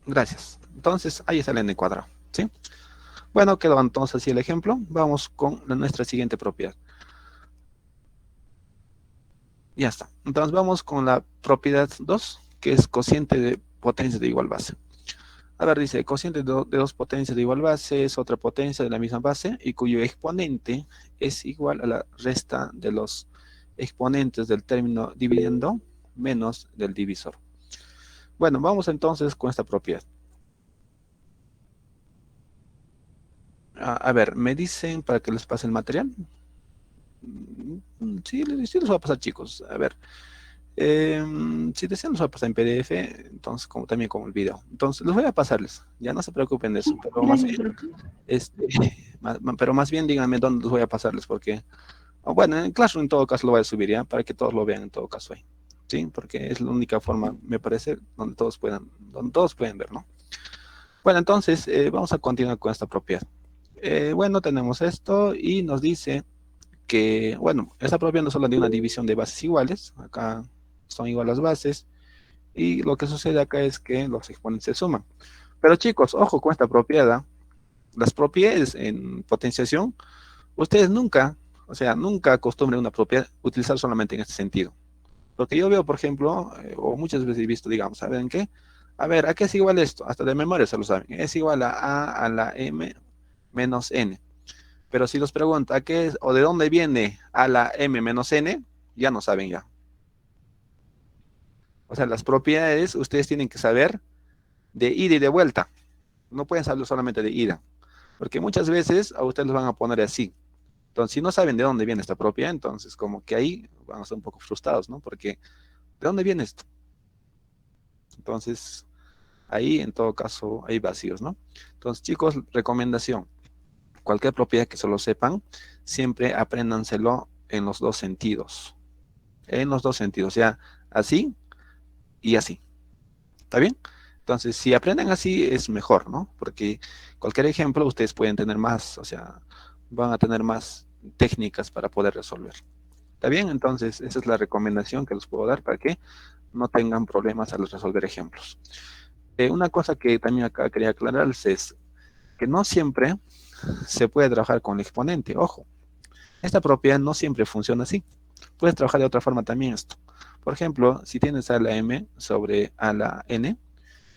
Gracias. Entonces, ahí está el n cuadrado, ¿sí? Bueno, quedó entonces así el ejemplo. Vamos con nuestra siguiente propiedad. Ya está. Entonces vamos con la propiedad 2, que es cociente de potencia de igual base. A ver, dice, cociente de dos potencias de igual base es otra potencia de la misma base y cuyo exponente es igual a la resta de los exponentes del término dividiendo menos del divisor. Bueno, vamos entonces con esta propiedad. A ver, me dicen para que les pase el material. Sí, sí les va a pasar, chicos. A ver, si desean los voy a pasar en PDF, entonces como, también como el video. Entonces los voy a pasarles, ya no se preocupen de eso, pero más Gracias, bien, profe. este, pero más bien díganme dónde los voy a pasarles, porque, bueno, en Classroom en todo caso lo voy a subir ya, para que todos lo vean en todo caso ahí, ¿sí? Porque es la única forma, me parece, donde todos pueden ver, ¿no? Bueno, entonces vamos a continuar con esta propiedad. Bueno, tenemos esto y nos dice que, bueno, esta propiedad no solo de una división de bases iguales, acá son iguales las bases, y lo que sucede acá es que los exponentes se suman. Pero chicos, ojo con esta propiedad. Las propiedades en potenciación, ustedes nunca, o sea, nunca acostumbren una propiedad utilizar solamente en este sentido. Porque yo veo, por ejemplo, o muchas veces he visto, digamos, ¿saben qué? A ver, ¿a qué es igual esto? Hasta de memoria se lo saben. Es igual a la m menos n. Pero si los pregunto, ¿a qué es o de dónde viene a la m menos n? Ya no saben ya. O sea, las propiedades ustedes tienen que saber de ida y de vuelta. No pueden saber solamente de ida, porque muchas veces a ustedes los van a poner así. Entonces, si no saben de dónde viene esta propiedad, entonces como que ahí van a estar un poco frustrados, ¿no? Porque, ¿de dónde viene esto? Entonces, ahí en todo caso hay vacíos, ¿no? Entonces, chicos, recomendación, cualquier propiedad que solo sepan, siempre apréndanselo en los dos sentidos. En los dos sentidos, o sea, así y así. ¿Está bien? Entonces, si aprenden así es mejor, ¿no? Porque cualquier ejemplo ustedes pueden tener más, o sea, van a tener más técnicas para poder resolver. ¿Está bien? Entonces, esa es la recomendación que les puedo dar para que no tengan problemas al resolver ejemplos. Una cosa que también acá quería aclararles es que no siempre se puede trabajar con el exponente. Ojo, esta propiedad no siempre funciona así. Puedes trabajar de otra forma también esto. Por ejemplo, si tienes a la m sobre a la n,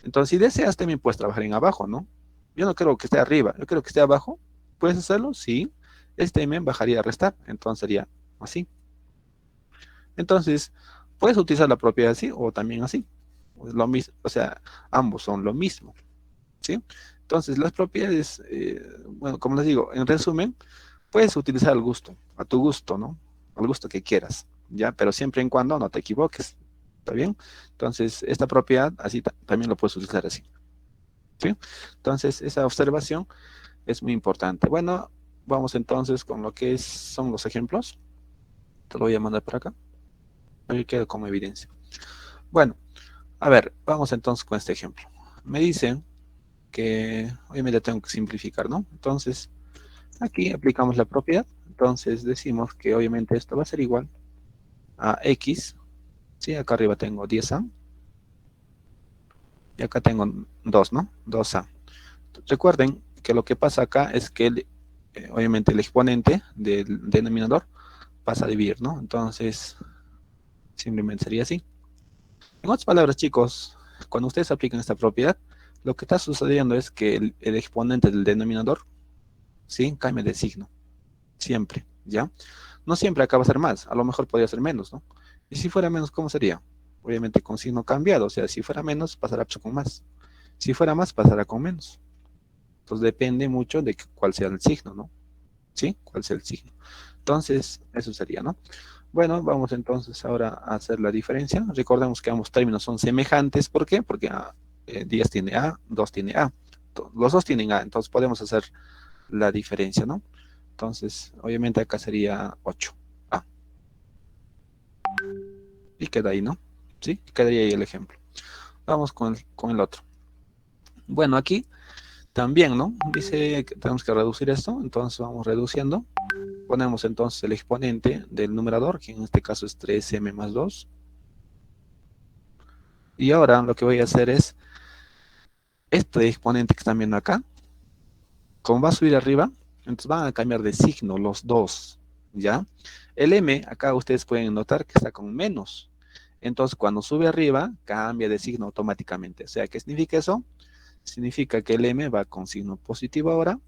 entonces, si deseas, también puedes trabajar en abajo, ¿no? Yo no quiero que esté arriba, yo quiero que esté abajo. ¿Puedes hacerlo? Sí. Este m bajaría a restar, entonces sería así. Entonces, puedes utilizar la propiedad así o también así. Lo mismo, o sea, ambos son lo mismo, ¿sí? Entonces, las propiedades, bueno, como les digo, en resumen, puedes utilizar al gusto, a tu gusto, ¿no? Al gusto que quieras, ¿ya? Pero siempre y cuando no te equivoques, ¿está bien? Entonces, esta propiedad así también lo puedes utilizar así. ¿Sí? Entonces, esa observación es muy importante. Bueno, vamos entonces con lo que son los ejemplos. Te lo voy a mandar por acá. Ahí queda como evidencia. Bueno, a ver, vamos entonces con este ejemplo. Me dicen que obviamente tengo que simplificar, ¿no? Entonces, aquí aplicamos la propiedad. Entonces, decimos que obviamente esto va a ser igual a x. ¿Sí? Acá arriba tengo 10a y acá tengo 2, ¿no? 2a. Recuerden que lo que pasa acá es que obviamente el exponente del denominador pasa a dividir, ¿no? Entonces, simplemente sería así. En otras palabras, chicos, cuando ustedes aplican esta propiedad, lo que está sucediendo es que el exponente del denominador, ¿sí? Cambia de signo, siempre, ¿ya? No siempre acaba a ser más, a lo mejor podría ser menos, ¿no? Y si fuera menos, ¿cómo sería? Obviamente con signo cambiado, o sea, si fuera menos, pasará con más. Si fuera más, pasará con menos. Entonces depende mucho de cuál sea el signo, ¿no? ¿Sí? ¿Cuál sea el signo? Entonces, eso sería, ¿no? Bueno, vamos entonces ahora a hacer la diferencia. Recordemos que ambos términos son semejantes. ¿Por qué? Porque 10 tiene A, 2 tiene A. Los dos tienen A, entonces podemos hacer la diferencia, ¿no? Entonces, obviamente acá sería 8A. Y queda ahí, ¿no? ¿Sí? Quedaría ahí el ejemplo. Vamos con el otro. Bueno, aquí también, ¿no? Dice que tenemos que reducir esto, entonces vamos reduciendo. Ponemos entonces el exponente del numerador, que en este caso es 3m más 2. Y ahora lo que voy a hacer es este exponente que están viendo acá, como va a subir arriba, entonces van a cambiar de signo los dos, ¿ya? El m, acá ustedes pueden notar que está con menos. Entonces, cuando sube arriba, cambia de signo automáticamente. O sea, ¿qué significa eso? Significa que el m va con signo positivo ahora,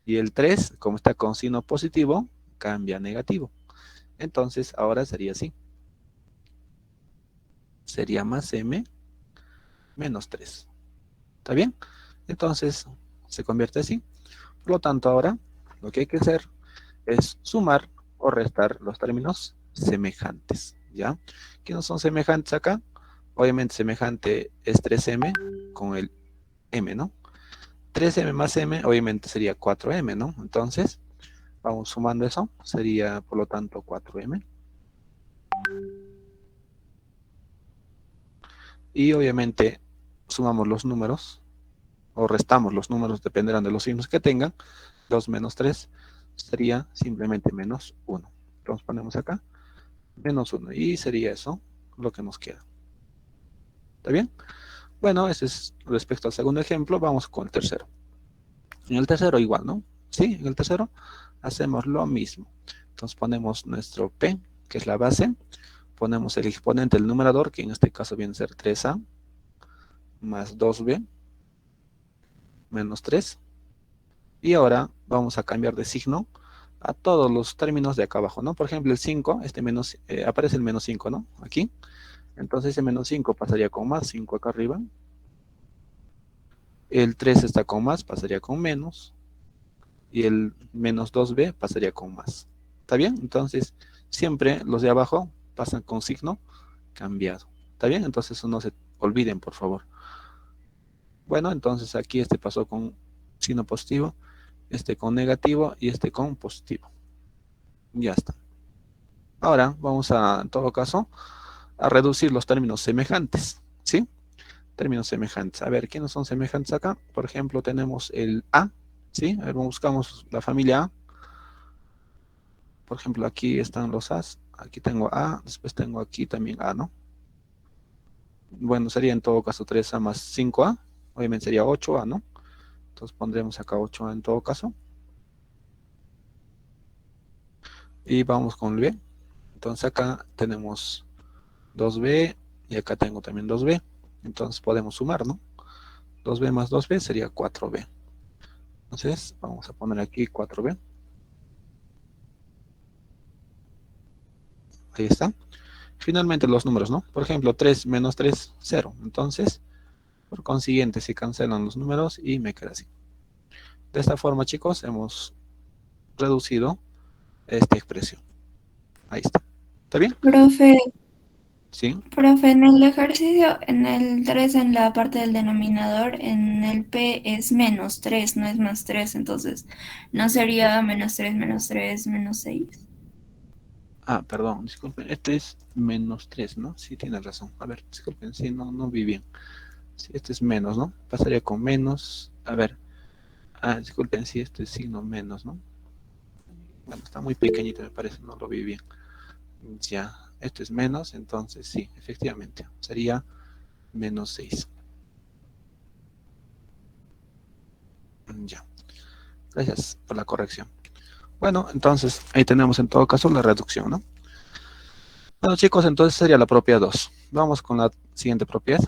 y el 3, como está con signo positivo, cambia a negativo. Entonces, ahora sería así. Sería más m menos 3. ¿Está bien? Entonces, se convierte así. Por lo tanto, ahora lo que hay que hacer es sumar o restar los términos semejantes, ¿ya? ¿Qué no son semejantes acá? Obviamente semejante es 3m con el m, ¿no? 3m más m obviamente sería 4m, ¿no? Entonces, vamos sumando eso, sería por lo tanto 4m. Y obviamente sumamos los números o restamos los números, dependerán de los signos que tengan. 2 menos 3 sería simplemente menos 1. Entonces ponemos acá menos 1 y sería eso lo que nos queda. ¿Está bien? Bueno, ese es respecto al segundo ejemplo. Vamos con el tercero. En el tercero igual, ¿no? Sí, en el tercero hacemos lo mismo. Entonces ponemos nuestro P, que es la base. Ponemos el exponente del numerador, que en este caso viene a ser 3a, más 2b, menos 3. Y ahora vamos a cambiar de signo a todos los términos de acá abajo, ¿no? Por ejemplo, el 5, aparece el menos 5, ¿no? Aquí. Entonces ese menos 5 pasaría con más 5 acá arriba. El 3 está con más, pasaría con menos. Y el menos 2b pasaría con más. ¿Está bien? Entonces, siempre los de abajo pasan con signo cambiado. ¿Está bien? Entonces, eso no se olviden, por favor. Bueno, entonces aquí este pasó con signo positivo, este con negativo y este con positivo. Ya está. Ahora vamos a, en todo caso, a reducir los términos semejantes. ¿Sí? Términos semejantes. A ver, ¿quiénes son semejantes acá? Por ejemplo, tenemos el A. ¿Sí? A ver, buscamos la familia A. Por ejemplo, aquí están los A's. Aquí tengo A, después tengo aquí también A, ¿no? Bueno, sería en todo caso 3A más 5A. Obviamente sería 8A, ¿no? Entonces pondremos acá 8A en todo caso. Y vamos con el B. Entonces acá tenemos 2B y acá tengo también 2B. Entonces podemos sumar, ¿no? 2B más 2B sería 4B. Entonces vamos a poner aquí 4B. Ahí está. Finalmente los números, ¿no? Por ejemplo, 3 menos 3, 0. Entonces, por consiguiente, se cancelan los números y me queda así. De esta forma, chicos, hemos reducido esta expresión. Ahí está. ¿Está bien? Profe, Sí. profe, en el ejercicio, en el 3 en la parte del denominador, en el P es menos 3 no es más 3 entonces no sería menos 3 menos 6. Ah, perdón, disculpen. Este es menos 3, ¿no? Sí, tiene razón. A ver, disculpen, sí, no vi bien. Sí, este es menos, ¿no? Pasaría con menos. A ver. Ah, disculpen, sí, este es signo menos, ¿no? Bueno, está muy pequeñito, me parece, no lo vi bien. Ya, este es menos, entonces sí, efectivamente, sería menos 6. Ya, gracias por la corrección. Bueno, entonces ahí tenemos en todo caso la reducción, ¿no? Bueno, chicos, entonces sería la propiedad 2. Vamos con la siguiente propiedad.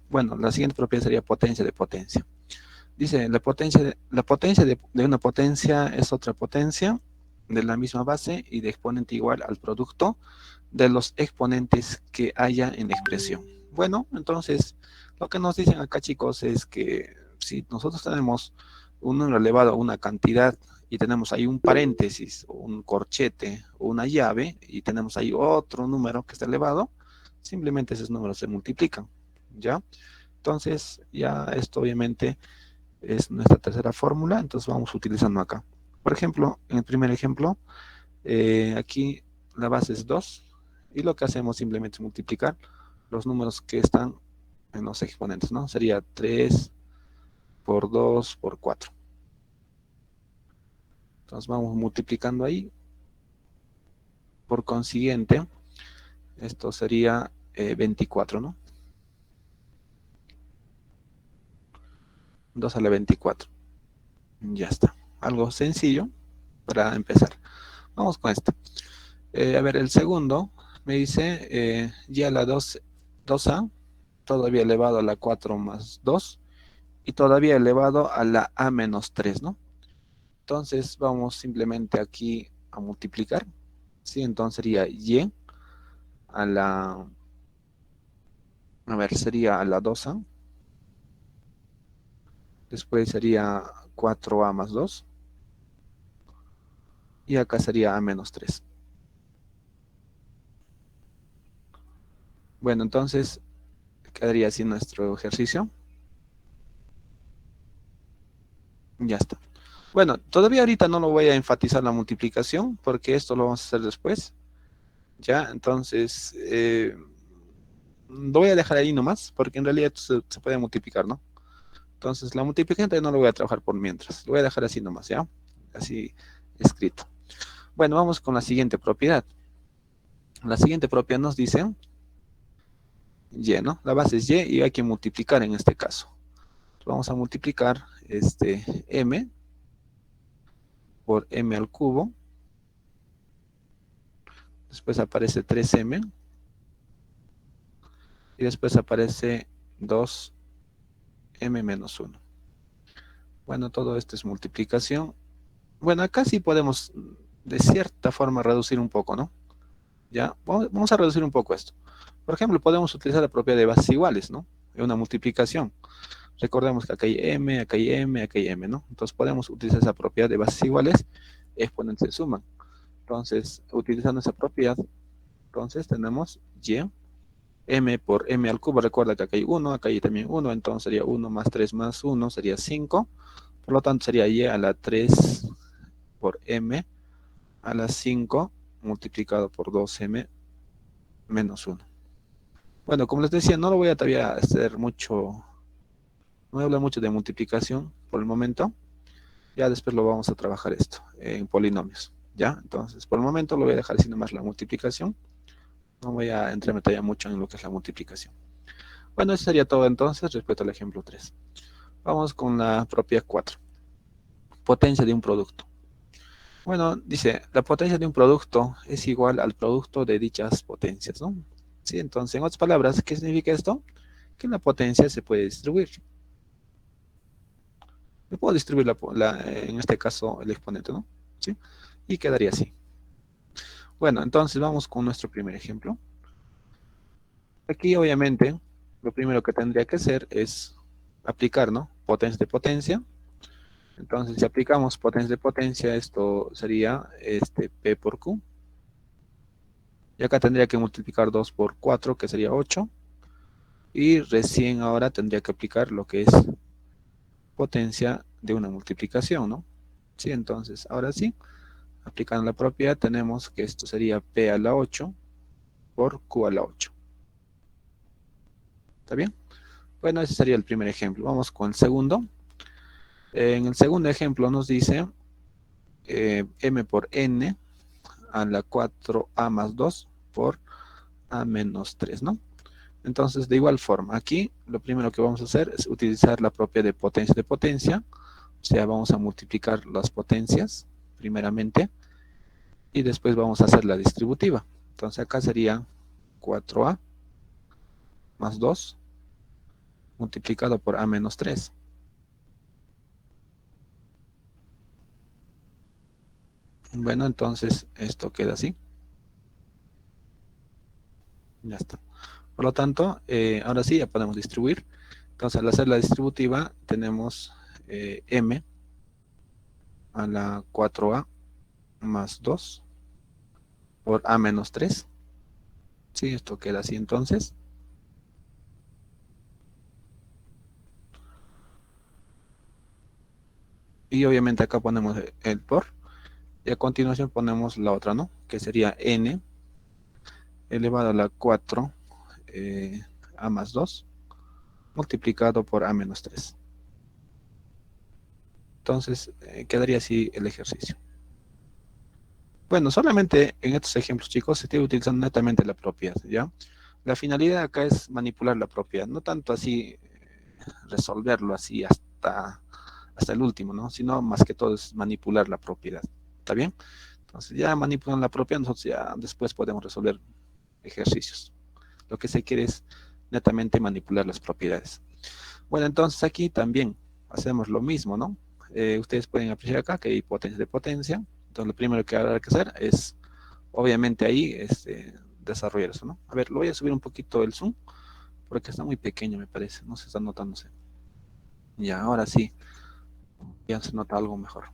Bueno, la siguiente propiedad sería potencia de potencia. Dice, la potencia de una potencia es otra potencia de la misma base y de exponente igual al producto de los exponentes que haya en la expresión. Bueno, entonces, lo que nos dicen acá, chicos, es que si nosotros tenemos un número elevado a una cantidad y tenemos ahí un paréntesis, un corchete o una llave y tenemos ahí otro número que está elevado, simplemente esos números se multiplican, ¿ya? Entonces, ya esto obviamente es nuestra tercera fórmula, entonces vamos utilizando acá. Por ejemplo, en el primer ejemplo, aquí la base es 2 y lo que hacemos simplemente es multiplicar los números que están en los exponentes, ¿no? Sería 3 por 2 por 4. Entonces vamos multiplicando ahí. Por consiguiente, esto sería 24, ¿no? 2 a la 24. Ya está. Algo sencillo para empezar. Vamos con esto. A ver, el segundo me dice y a la 2a, todavía elevado a la 4 más 2, y todavía elevado a la a menos 3, ¿no? Entonces vamos simplemente aquí a multiplicar. ¿Sí? Entonces sería y a la, a ver, sería a la 2a. Después sería 4a más 2. Y acá sería a menos 3. Bueno, entonces quedaría así nuestro ejercicio. Ya está. Bueno, todavía ahorita no lo voy a enfatizar la multiplicación porque esto lo vamos a hacer después. Ya, entonces lo voy a dejar ahí nomás porque en realidad se puede multiplicar, ¿no? Entonces la multiplicación todavía no lo voy a trabajar por mientras. Lo voy a dejar así nomás, ¿ya? Así escrito. Bueno, vamos con la siguiente propiedad. La siguiente propiedad nos dice y, ¿no? La base es y hay que multiplicar en este caso. Vamos a multiplicar este m por m al cubo. Después aparece 3m. Y después aparece 2m menos 1. Bueno, todo esto es multiplicación. Bueno, acá sí podemos de cierta forma reducir un poco, ¿no? Ya, vamos a reducir un poco esto. Por ejemplo, podemos utilizar la propiedad de bases iguales, ¿no? Es una multiplicación. Recordemos que acá hay m, acá hay m, acá hay m, ¿no? Entonces podemos utilizar esa propiedad de bases iguales, exponentes se suman. Entonces, utilizando esa propiedad, entonces tenemos y m por m al cubo, recuerda que acá hay 1, acá hay también 1, entonces sería 1 más 3 más 1, sería 5, por lo tanto sería y a la 3 por m a la 5 multiplicado por 2m menos 1. Bueno, como les decía, no lo voy a todavía hacer mucho, no voy a hablar mucho de multiplicación por el momento, ya después lo vamos a trabajar esto en polinomios, ¿ya? Entonces, por el momento lo voy a dejar así nomás la multiplicación, no voy a entrarme todavía mucho en lo que es la multiplicación. Bueno, eso sería todo entonces respecto al ejemplo 3. Vamos con la propiedad 4. Potencia de un producto. Bueno, dice, la potencia de un producto es igual al producto de dichas potencias, ¿no? Sí, entonces, en otras palabras, ¿qué significa esto? Que la potencia se puede distribuir. Yo puedo distribuir en este caso el exponente, ¿no? ¿Sí? Y quedaría así. Bueno, entonces vamos con nuestro primer ejemplo. Aquí, obviamente, lo primero que tendría que hacer es aplicar, ¿no? Potencia de potencia. Entonces, si aplicamos potencia de potencia, esto sería P por Q. Y acá tendría que multiplicar 2 por 4, que sería 8. Y recién ahora tendría que aplicar lo que es potencia de una multiplicación, ¿no? Sí, entonces, ahora sí, aplicando la propiedad, tenemos que esto sería P a la 8 por Q a la 8. ¿Está bien? Bueno, ese sería el primer ejemplo. Vamos con el segundo. En el segundo ejemplo nos dice M por N a la 4A más 2 por A menos 3, ¿no? Entonces, de igual forma, aquí lo primero que vamos a hacer es utilizar la propiedad de potencia. O sea, vamos a multiplicar las potencias, primeramente, y después vamos a hacer la distributiva. Entonces, acá sería 4A más 2 multiplicado por A menos 3. Bueno, entonces esto queda así. Ya está. Por lo tanto, ahora sí ya podemos distribuir. Entonces, al hacer la distributiva, tenemos M a la 4A más 2 por A menos 3. Sí, esto queda así entonces. Y obviamente acá ponemos el por. Y a continuación ponemos la otra, ¿no? Que sería N elevado a la 4 A más 2 multiplicado por A menos 3. Entonces, quedaría así el ejercicio. Bueno, solamente en estos ejemplos, chicos, se estoy utilizando netamente la propiedad, ¿ya? La finalidad acá es manipular la propiedad, no tanto así resolverlo así hasta el último, ¿no? Sino más que todo es manipular la propiedad. ¿Está bien? Entonces ya manipulando la propiedad, nosotros ya después podemos resolver ejercicios. Lo que se quiere es netamente manipular las propiedades. Bueno, entonces aquí también hacemos lo mismo, ¿no? Ustedes pueden apreciar acá que hay potencia de potencia. Entonces lo primero que habrá que hacer es, obviamente ahí, desarrollar eso, ¿no? A ver, lo voy a subir un poquito el zoom, porque está muy pequeño, me parece. No se está notándose. Ya, ahora sí, ya se nota algo mejor.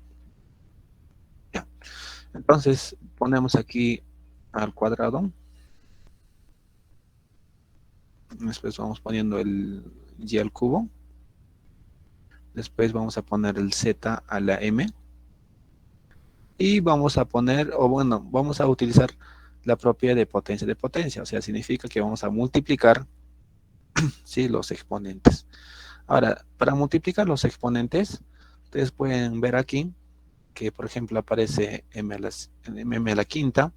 Ya. Entonces ponemos aquí al cuadrado. Después vamos poniendo el y al cubo. Después vamos a poner el z a la m. Y vamos a poner, o bueno, vamos a utilizar la propiedad de potencia de potencia. O sea, significa que vamos a multiplicar, ¿sí?, los exponentes. Ahora, para multiplicar los exponentes, ustedes pueden ver aquí que, por ejemplo, aparece m a la quinta,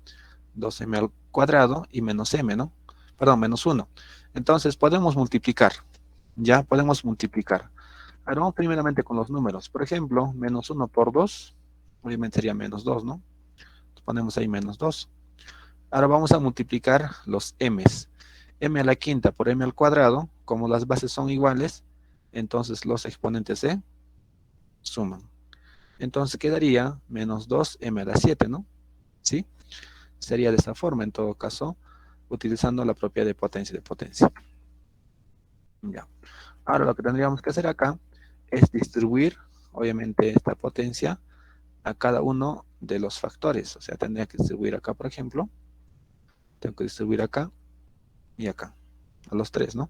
2m al cuadrado y menos m, ¿no? Perdón, menos 1. Entonces, podemos multiplicar. Ya podemos multiplicar. Ahora vamos primeramente con los números. Por ejemplo, menos 1 por 2, obviamente sería menos 2, ¿no? Entonces ponemos ahí menos 2. Ahora vamos a multiplicar los m's. M a la quinta por m al cuadrado, como las bases son iguales, entonces los exponentes se suman. Entonces quedaría menos 2m a la 7, ¿no? ¿Sí? Sería de esta forma, en todo caso, utilizando la propiedad de potencia de potencia. Ya. Ahora lo que tendríamos que hacer acá es distribuir, obviamente, esta potencia a cada uno de los factores. O sea, tendría que distribuir acá, por ejemplo. Tengo que distribuir acá y acá. A los tres, ¿no?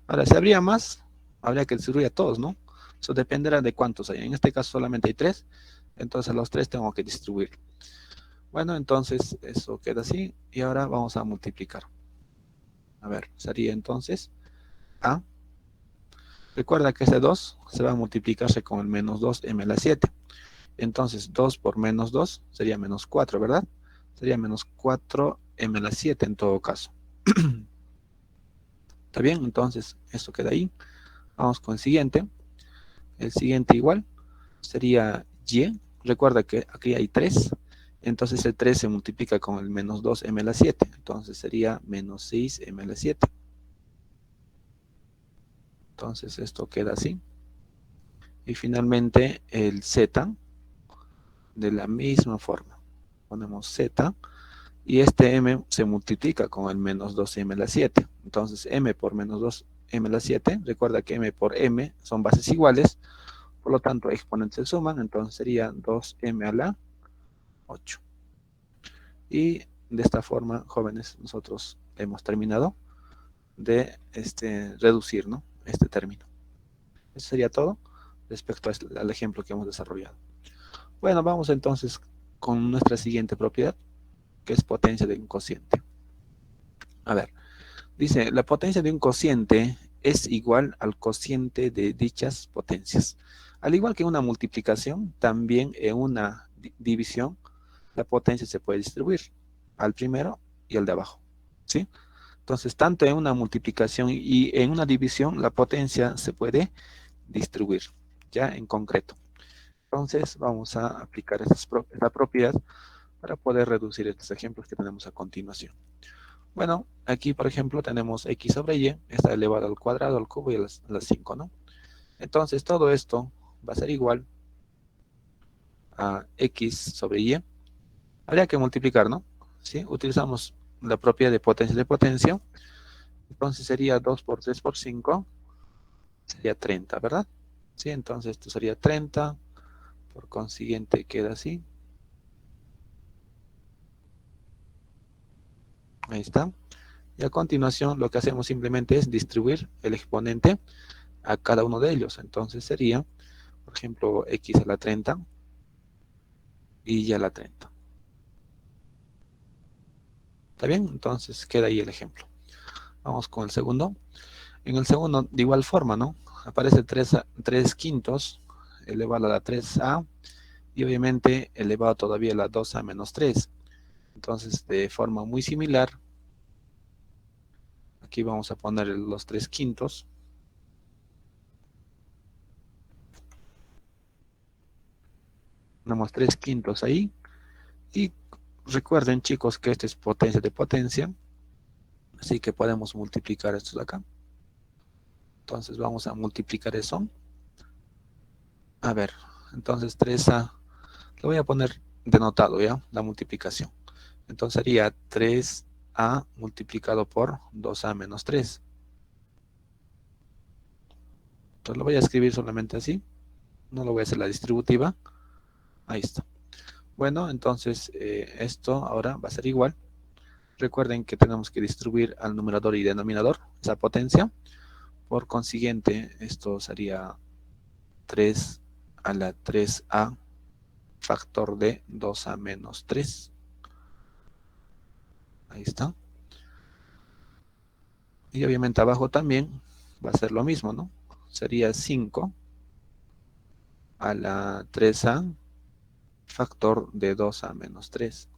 Ahora, si habría más, habría que distribuir a todos, ¿no? Eso dependerá de cuántos hay. En este caso solamente hay 3. Entonces a los 3 tengo que distribuir. Bueno, entonces eso queda así. Y ahora vamos a multiplicar. A ver, sería entonces A. Recuerda que este 2 se va a multiplicarse con el menos 2m a la 7. Entonces 2 por menos 2 sería menos 4, ¿verdad? Sería menos 4m a la 7 en todo caso. ¿Está bien? Entonces esto queda ahí. Vamos con el siguiente. El siguiente igual sería y. Recuerda que aquí hay 3. Entonces el 3 se multiplica con el menos 2m a la 7. Entonces sería menos 6m a la 7. Entonces esto queda así. Y finalmente el z de la misma forma. Ponemos z y este m se multiplica con el menos 2m a la 7. Entonces m por menos 2m a la 7, recuerda que m por m son bases iguales, por lo tanto exponentes se suman, entonces sería 2m a la 8. Y de esta forma, jóvenes, nosotros hemos terminado de reducir, ¿no?, este término. Eso sería todo respecto al ejemplo que hemos desarrollado. Bueno, vamos entonces con nuestra siguiente propiedad, que es potencia de un cociente. A ver, dice, la potencia de un cociente es igual al cociente de dichas potencias. Al igual que en una multiplicación, también en una división, la potencia se puede distribuir al primero y al de abajo, ¿sí? Entonces, tanto en una multiplicación y en una división, la potencia se puede distribuir, ya en concreto. Entonces, vamos a aplicar esta propiedad para poder reducir estos ejemplos que tenemos a continuación. Bueno, aquí, por ejemplo, tenemos x sobre y, está elevado al cuadrado, al cubo y a las 5, ¿no? Entonces, todo esto va a ser igual a x sobre y. Habría que multiplicar, ¿no? ¿Sí? Utilizamos la propiedad de potencia. Entonces sería 2 por 3 por 5, sería 30, ¿verdad? Sí, entonces esto sería 30, por consiguiente queda así. Ahí está. Y a continuación lo que hacemos simplemente es distribuir el exponente a cada uno de ellos. Entonces sería, por ejemplo, x a la 30 y y a la 30. ¿Está bien? Entonces queda ahí el ejemplo. Vamos con el segundo. En el segundo, de igual forma, ¿no? Aparece 3 quintos elevado a la 3a y obviamente elevado todavía a la 2a menos 3. Entonces, de forma muy similar, aquí vamos a poner los 3 quintos. Tenemos 3 quintos ahí. Y recuerden, chicos, que este es potencia de potencia. Así que podemos multiplicar esto de acá. Entonces vamos a multiplicar eso. A ver, entonces 3a. Lo voy a poner denotado, ¿ya? La multiplicación. Entonces sería 3a multiplicado por 2a menos 3. Entonces lo voy a escribir solamente así. No lo voy a hacer la distributiva. Ahí está. Bueno, entonces esto ahora va a ser igual. Recuerden que tenemos que distribuir al numerador y denominador esa potencia. Por consiguiente, esto sería 3 a la 3a factor de 2a menos 3. Ahí está. Y obviamente abajo también va a ser lo mismo, ¿no? Sería 5 a la 3a factor de 2a menos 3.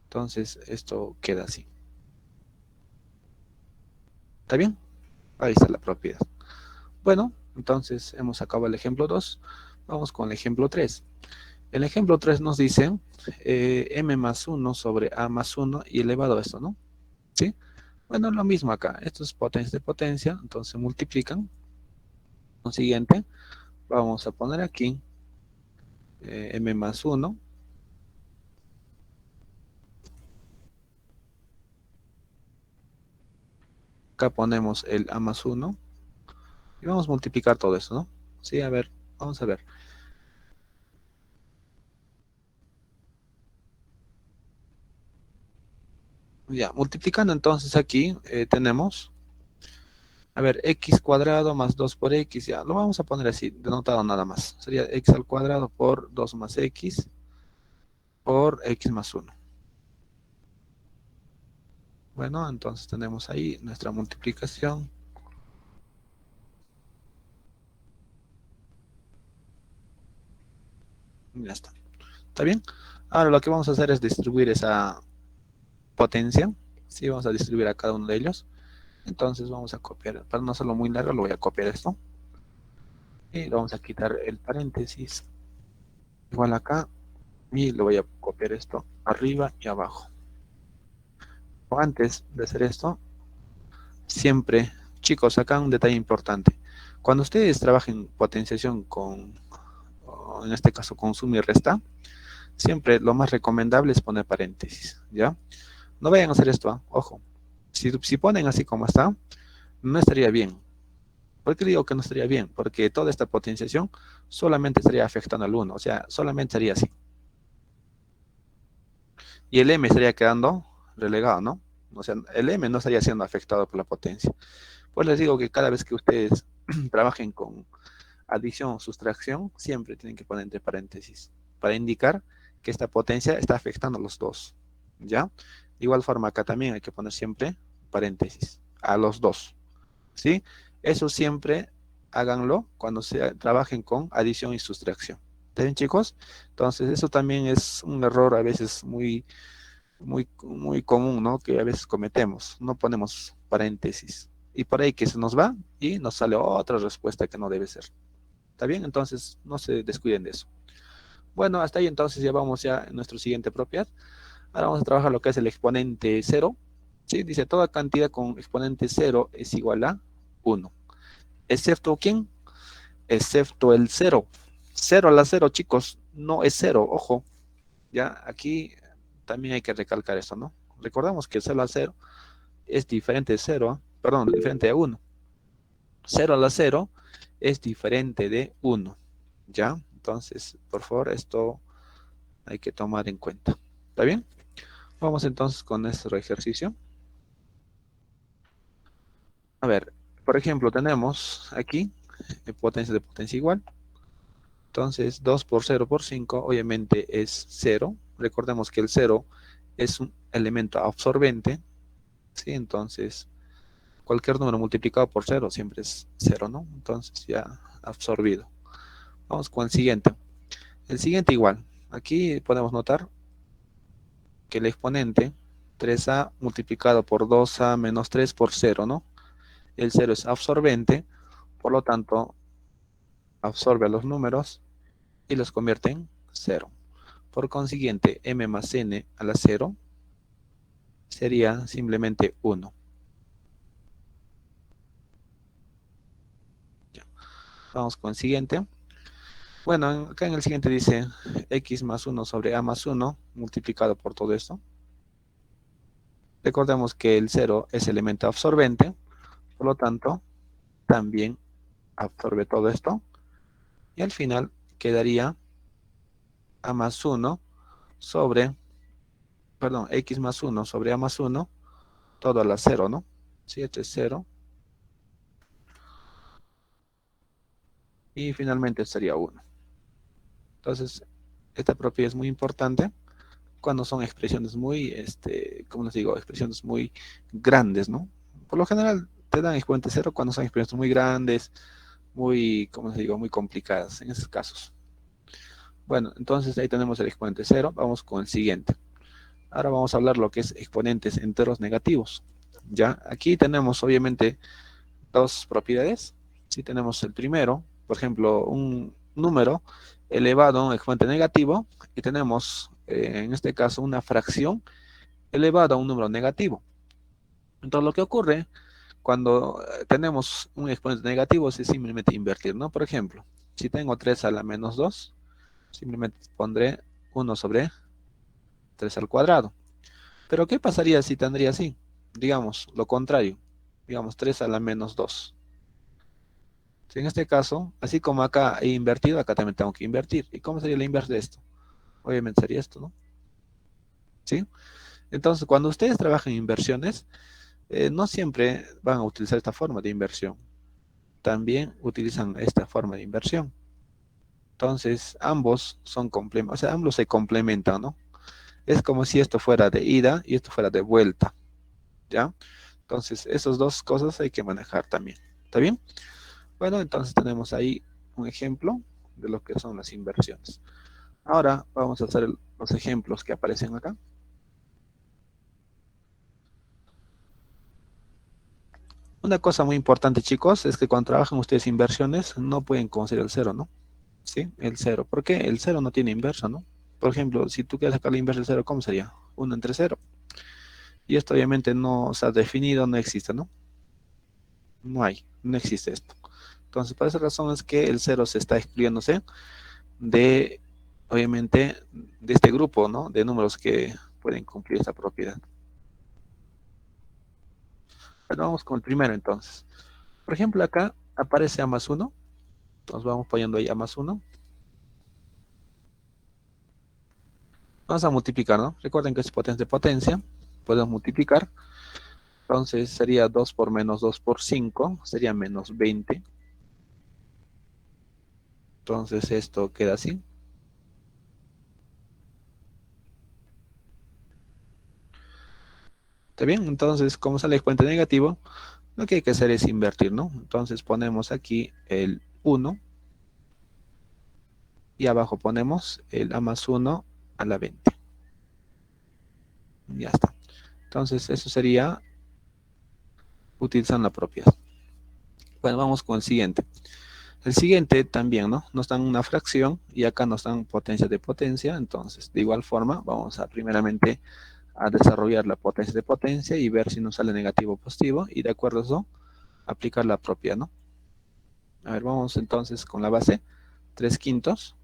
Entonces esto queda así. ¿Está bien? Ahí está la propiedad. Bueno, entonces hemos acabado el ejemplo 2. Vamos con el ejemplo 3. El ejemplo 3 nos dice m más 1 sobre a más 1 y elevado a esto, ¿no? ¿Sí? Bueno, lo mismo acá. Esto es potencia de potencia, entonces multiplican. Consiguiente, vamos a poner aquí m más 1. Acá ponemos el a más 1. Y vamos a multiplicar todo eso, ¿no? Sí, a ver, vamos a ver. Ya, multiplicando entonces aquí tenemos, a ver, x cuadrado más 2 por x, ya, lo vamos a poner así, denotado nada más. Sería x al cuadrado por 2 más x por x más 1. Bueno, entonces tenemos ahí nuestra multiplicación. Ya está. ¿Está bien? Ahora lo que vamos a hacer es distribuir esa potencia. Sí, vamos a distribuir a cada uno de ellos. Entonces vamos a copiar, para no hacerlo muy largo, lo voy a copiar esto. Y vamos a quitar el paréntesis. Igual acá. Y le voy a copiar esto arriba y abajo. O antes de hacer esto, siempre, chicos, acá un detalle importante. Cuando ustedes trabajen potenciación con, en este caso con suma y resta, siempre lo más recomendable es poner paréntesis, ¿ya? No vayan a hacer esto, ¿eh? Ojo. Si ponen así como está, no estaría bien. ¿Por qué digo que no estaría bien? Porque toda esta potenciación solamente estaría afectando al 1, o sea, solamente sería así. Y el m estaría quedando relegado, ¿no? O sea, el m no estaría siendo afectado por la potencia. Pues les digo que cada vez que ustedes trabajen con adición o sustracción, siempre tienen que poner entre paréntesis para indicar que esta potencia está afectando a los dos, ¿ya? De igual forma, acá también hay que poner siempre paréntesis a los dos, ¿sí? Eso siempre háganlo cuando se trabajen con adición y sustracción. ¿Está bien, chicos? Entonces, eso también es un error a veces muy común, ¿no? Que a veces cometemos. No ponemos paréntesis. Y por ahí que se nos va y nos sale otra respuesta que no debe ser. ¿Está bien? Entonces, no se descuiden de eso. Bueno, hasta ahí entonces ya vamos ya en nuestro siguiente propiedad. Ahora vamos a trabajar lo que es el exponente cero. ¿Sí? Dice, toda cantidad con exponente cero es igual a 1. ¿Excepto quién? Excepto el cero. Cero a la cero, chicos, no es cero, ojo. Ya, aquí también hay que recalcar esto, ¿no? Recordamos que 0 a 0 es diferente de 0, perdón, diferente de 1. 0 a la 0 es diferente de 1, ¿ya? Entonces, por favor, esto hay que tomar en cuenta. ¿Está bien? Vamos entonces con nuestro ejercicio. A ver, por ejemplo, tenemos aquí potencia de potencia igual. Entonces, 2 por 0 por 5, obviamente es 0. Recordemos que el 0 es un elemento absorbente, ¿sí? Entonces, cualquier número multiplicado por 0 siempre es 0, ¿no? Entonces, ya absorbido. Vamos con el siguiente. El siguiente igual. Aquí podemos notar que el exponente 3a multiplicado por 2a menos 3 por 0, ¿no? El 0 es absorbente, por lo tanto, absorbe a los números y los convierte en 0. Por consiguiente, m más n a la 0 sería simplemente 1. Ya. Vamos con el siguiente. Bueno, acá en el siguiente dice x más 1 sobre a más 1 multiplicado por todo esto. Recordemos que el 0 es elemento absorbente, por lo tanto, también absorbe todo esto. Y al final quedaría a más 1 sobre, perdón, x más 1 sobre a más 1, todo a la 0, ¿no? 7 es 0. Y finalmente sería 1. Entonces, esta propiedad es muy importante cuando son expresiones muy, ¿cómo les digo? Expresiones muy grandes, ¿no? Por lo general te dan exponente 0 cuando son expresiones muy grandes, muy, ¿cómo les digo? Muy complicadas en esos casos. Bueno, entonces ahí tenemos el exponente 0. Vamos con el siguiente. Ahora vamos a hablar lo que es exponentes enteros negativos. Ya, aquí tenemos obviamente dos propiedades. Si tenemos el primero, por ejemplo, un número elevado a un exponente negativo, y tenemos en este caso una fracción elevada a un número negativo. Entonces lo que ocurre cuando tenemos un exponente negativo es simplemente invertir, ¿no? Por ejemplo, si tengo 3 a la menos 2, simplemente pondré 1 sobre 3 al cuadrado. Pero ¿qué pasaría si tendría así? Digamos, lo contrario. Digamos, 3 a la menos 2. Si en este caso, así como acá he invertido, acá también tengo que invertir. ¿Y cómo sería la inversa de esto? Obviamente sería esto, ¿no? ¿Sí? Entonces, cuando ustedes trabajan en inversiones, no siempre van a utilizar esta forma de inversión. También utilizan esta forma de inversión. Entonces, ambos son complementarios, o sea, ambos se complementan, ¿no? Es como si esto fuera de ida y esto fuera de vuelta, ¿ya? Entonces, esas dos cosas hay que manejar también. ¿Está bien? Bueno, entonces tenemos ahí un ejemplo de lo que son las inversiones. Ahora vamos a hacer los ejemplos que aparecen acá. Una cosa muy importante, chicos, es que cuando trabajan ustedes inversiones no pueden conocer el cero, ¿no? ¿Sí? El cero. ¿Por qué? El cero no tiene inversa, ¿no? Por ejemplo, si tú quieres sacar la inversa del cero, ¿cómo sería? 1 entre 0. Y esto obviamente no se ha definido, no existe, ¿no? No hay, no existe esto. Entonces, por esa razón es que el cero se está excluyéndose de, obviamente, de este grupo, ¿no? De números que pueden cumplir esta propiedad. Bueno, vamos con el primero entonces. Por ejemplo, acá aparece a más 1. Entonces vamos poniendo ahí a más 1. Vamos a multiplicar, ¿no? Recuerden que es potencia de potencia. Podemos multiplicar. Entonces sería 2 por menos 2 por 5. Sería menos 20. Entonces esto queda así. ¿Está bien? Entonces, como sale exponente negativo, lo que hay que hacer es invertir, ¿no? Entonces ponemos aquí el 1 y abajo ponemos el a más 1 a la 20. Ya está. Entonces, eso sería utilizando la propiedad. Bueno, vamos con el siguiente. El siguiente también, ¿no? Nos dan una fracción y acá nos dan potencia de potencia. Entonces, de igual forma, vamos a primeramente a desarrollar la potencia de potencia y ver si nos sale negativo o positivo. Y de acuerdo a eso, aplicar la propiedad, ¿no? A ver, vamos entonces con la base. 3 quintos.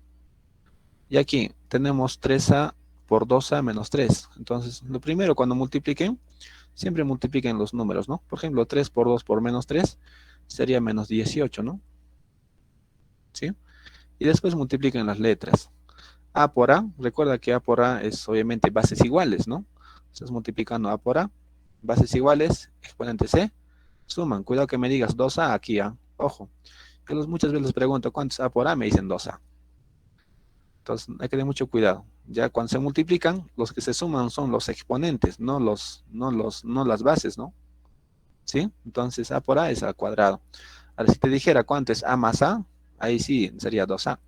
Y aquí tenemos 3a por 2a menos 3. Entonces, lo primero, cuando multipliquen, siempre multipliquen los números, ¿no? Por ejemplo, 3 por 2 por menos 3 sería menos 18, ¿no? ¿Sí? Y después multipliquen las letras. A por A, recuerda que A por A es obviamente bases iguales, ¿no? Estás multiplicando A por A, bases iguales, exponente C, suman. Cuidado que me digas 2A aquí, ¿ah? Ojo. Yo muchas veces les pregunto, ¿cuánto es A por A? Me dicen 2A. Entonces hay que tener mucho cuidado. Ya cuando se multiplican, los que se suman son los exponentes, no las bases, ¿no? ¿Sí? Entonces A por A es A cuadrado. Ahora, si te dijera cuánto es A más A, ahí sí sería 2A.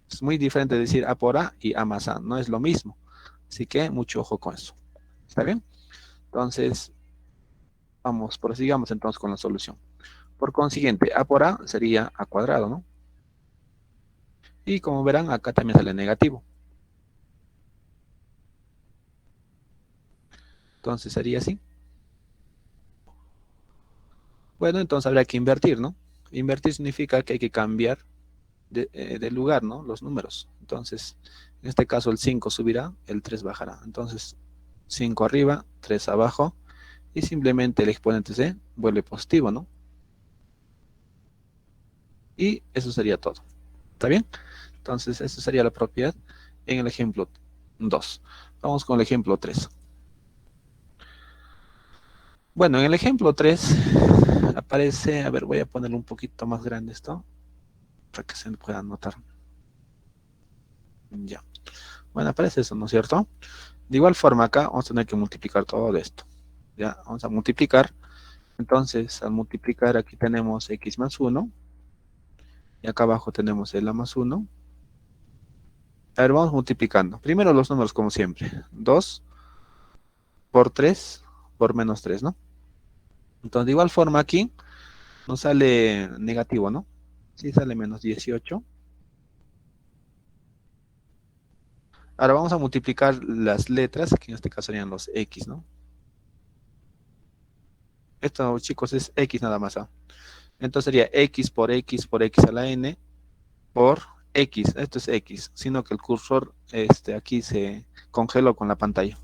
Es muy diferente decir A por A y A más A, no es lo mismo. Así que mucho ojo con eso. ¿Está bien? Entonces, vamos, prosigamos entonces con la solución. Por consiguiente, A por A sería A cuadrado, ¿no? Y como verán, acá también sale negativo. Entonces sería así. Bueno, entonces habría que invertir, ¿no? Invertir significa que hay que cambiar de lugar, ¿no? Los números. Entonces, en este caso el 5 subirá, el 3 bajará. Entonces, 5 arriba, 3 abajo, y simplemente el exponente C vuelve positivo, ¿no? Y eso sería todo. ¿Está bien? Entonces, esa sería la propiedad en el ejemplo 2. Vamos con el ejemplo 3. Bueno, en el ejemplo 3 aparece, a ver, voy a ponerlo un poquito más grande esto, para que se pueda notar. Ya. Bueno, aparece eso, ¿no es cierto? De igual forma acá vamos a tener que multiplicar todo esto. Ya, vamos a multiplicar. Entonces, al multiplicar aquí tenemos x más 1. Y acá abajo tenemos el a más 1. A ver, vamos multiplicando. Primero los números como siempre. 2 por 3 por menos 3, ¿no? Entonces, de igual forma aquí nos sale negativo, ¿no? Sí, sale menos 18. Ahora vamos a multiplicar las letras, que en este caso serían los x, ¿no? Esto, chicos, es x nada más, ¿ah? Entonces sería x por x a la n por x. Esto es x, sino que el cursor aquí se congeló con la pantalla.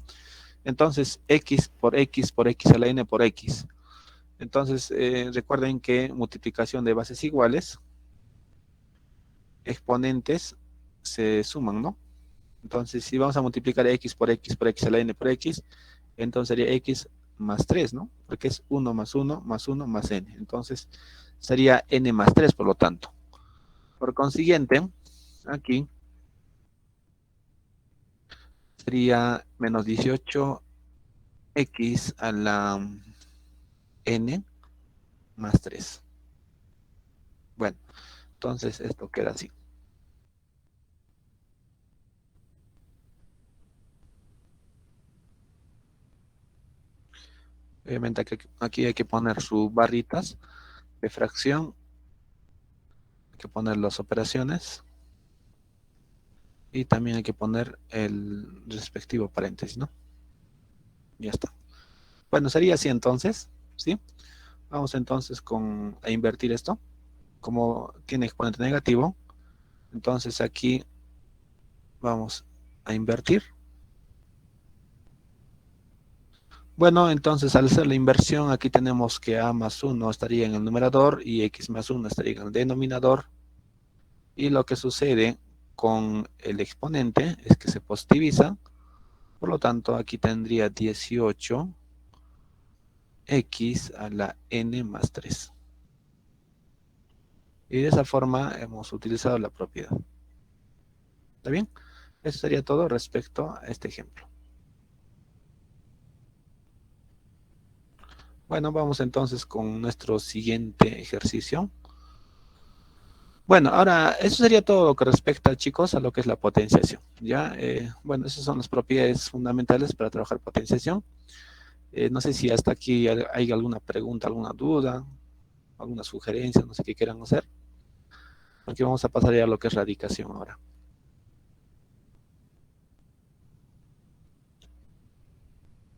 Entonces, x por x a la n por x. Entonces, recuerden que multiplicación de bases iguales, exponentes se suman, ¿no? Entonces, si vamos a multiplicar x por x a la n por x, entonces sería x más 3, ¿no? Porque es 1 más 1 más 1 más n. Entonces, sería n más 3, por lo tanto. Por consiguiente, aquí sería menos 18x a la n más 3. Bueno, entonces esto queda así. Obviamente aquí hay que poner sus barritas de fracción, hay que poner las operaciones y también hay que poner el respectivo paréntesis, ¿no? Ya está. Bueno, sería así entonces, ¿sí? Vamos entonces a invertir esto. Como tiene exponente negativo, entonces aquí vamos a invertir. Bueno, entonces al hacer la inversión, aquí tenemos que a más 1 estaría en el numerador y x más 1 estaría en el denominador. Y lo que sucede con el exponente es que se positiviza. Por lo tanto, aquí tendría 18x a la n más 3. Y de esa forma hemos utilizado la propiedad. ¿Está bien? Eso sería todo respecto a este ejemplo. Bueno, vamos entonces con nuestro siguiente ejercicio. Bueno, ahora, eso sería todo lo que respecta, chicos, a lo que es la potenciación. ¿Ya? Bueno, esas son las propiedades fundamentales para trabajar potenciación. No sé si hasta aquí hay alguna pregunta, alguna duda, alguna sugerencia, no sé qué quieran hacer. Porque vamos a pasar ya a lo que es radicación ahora.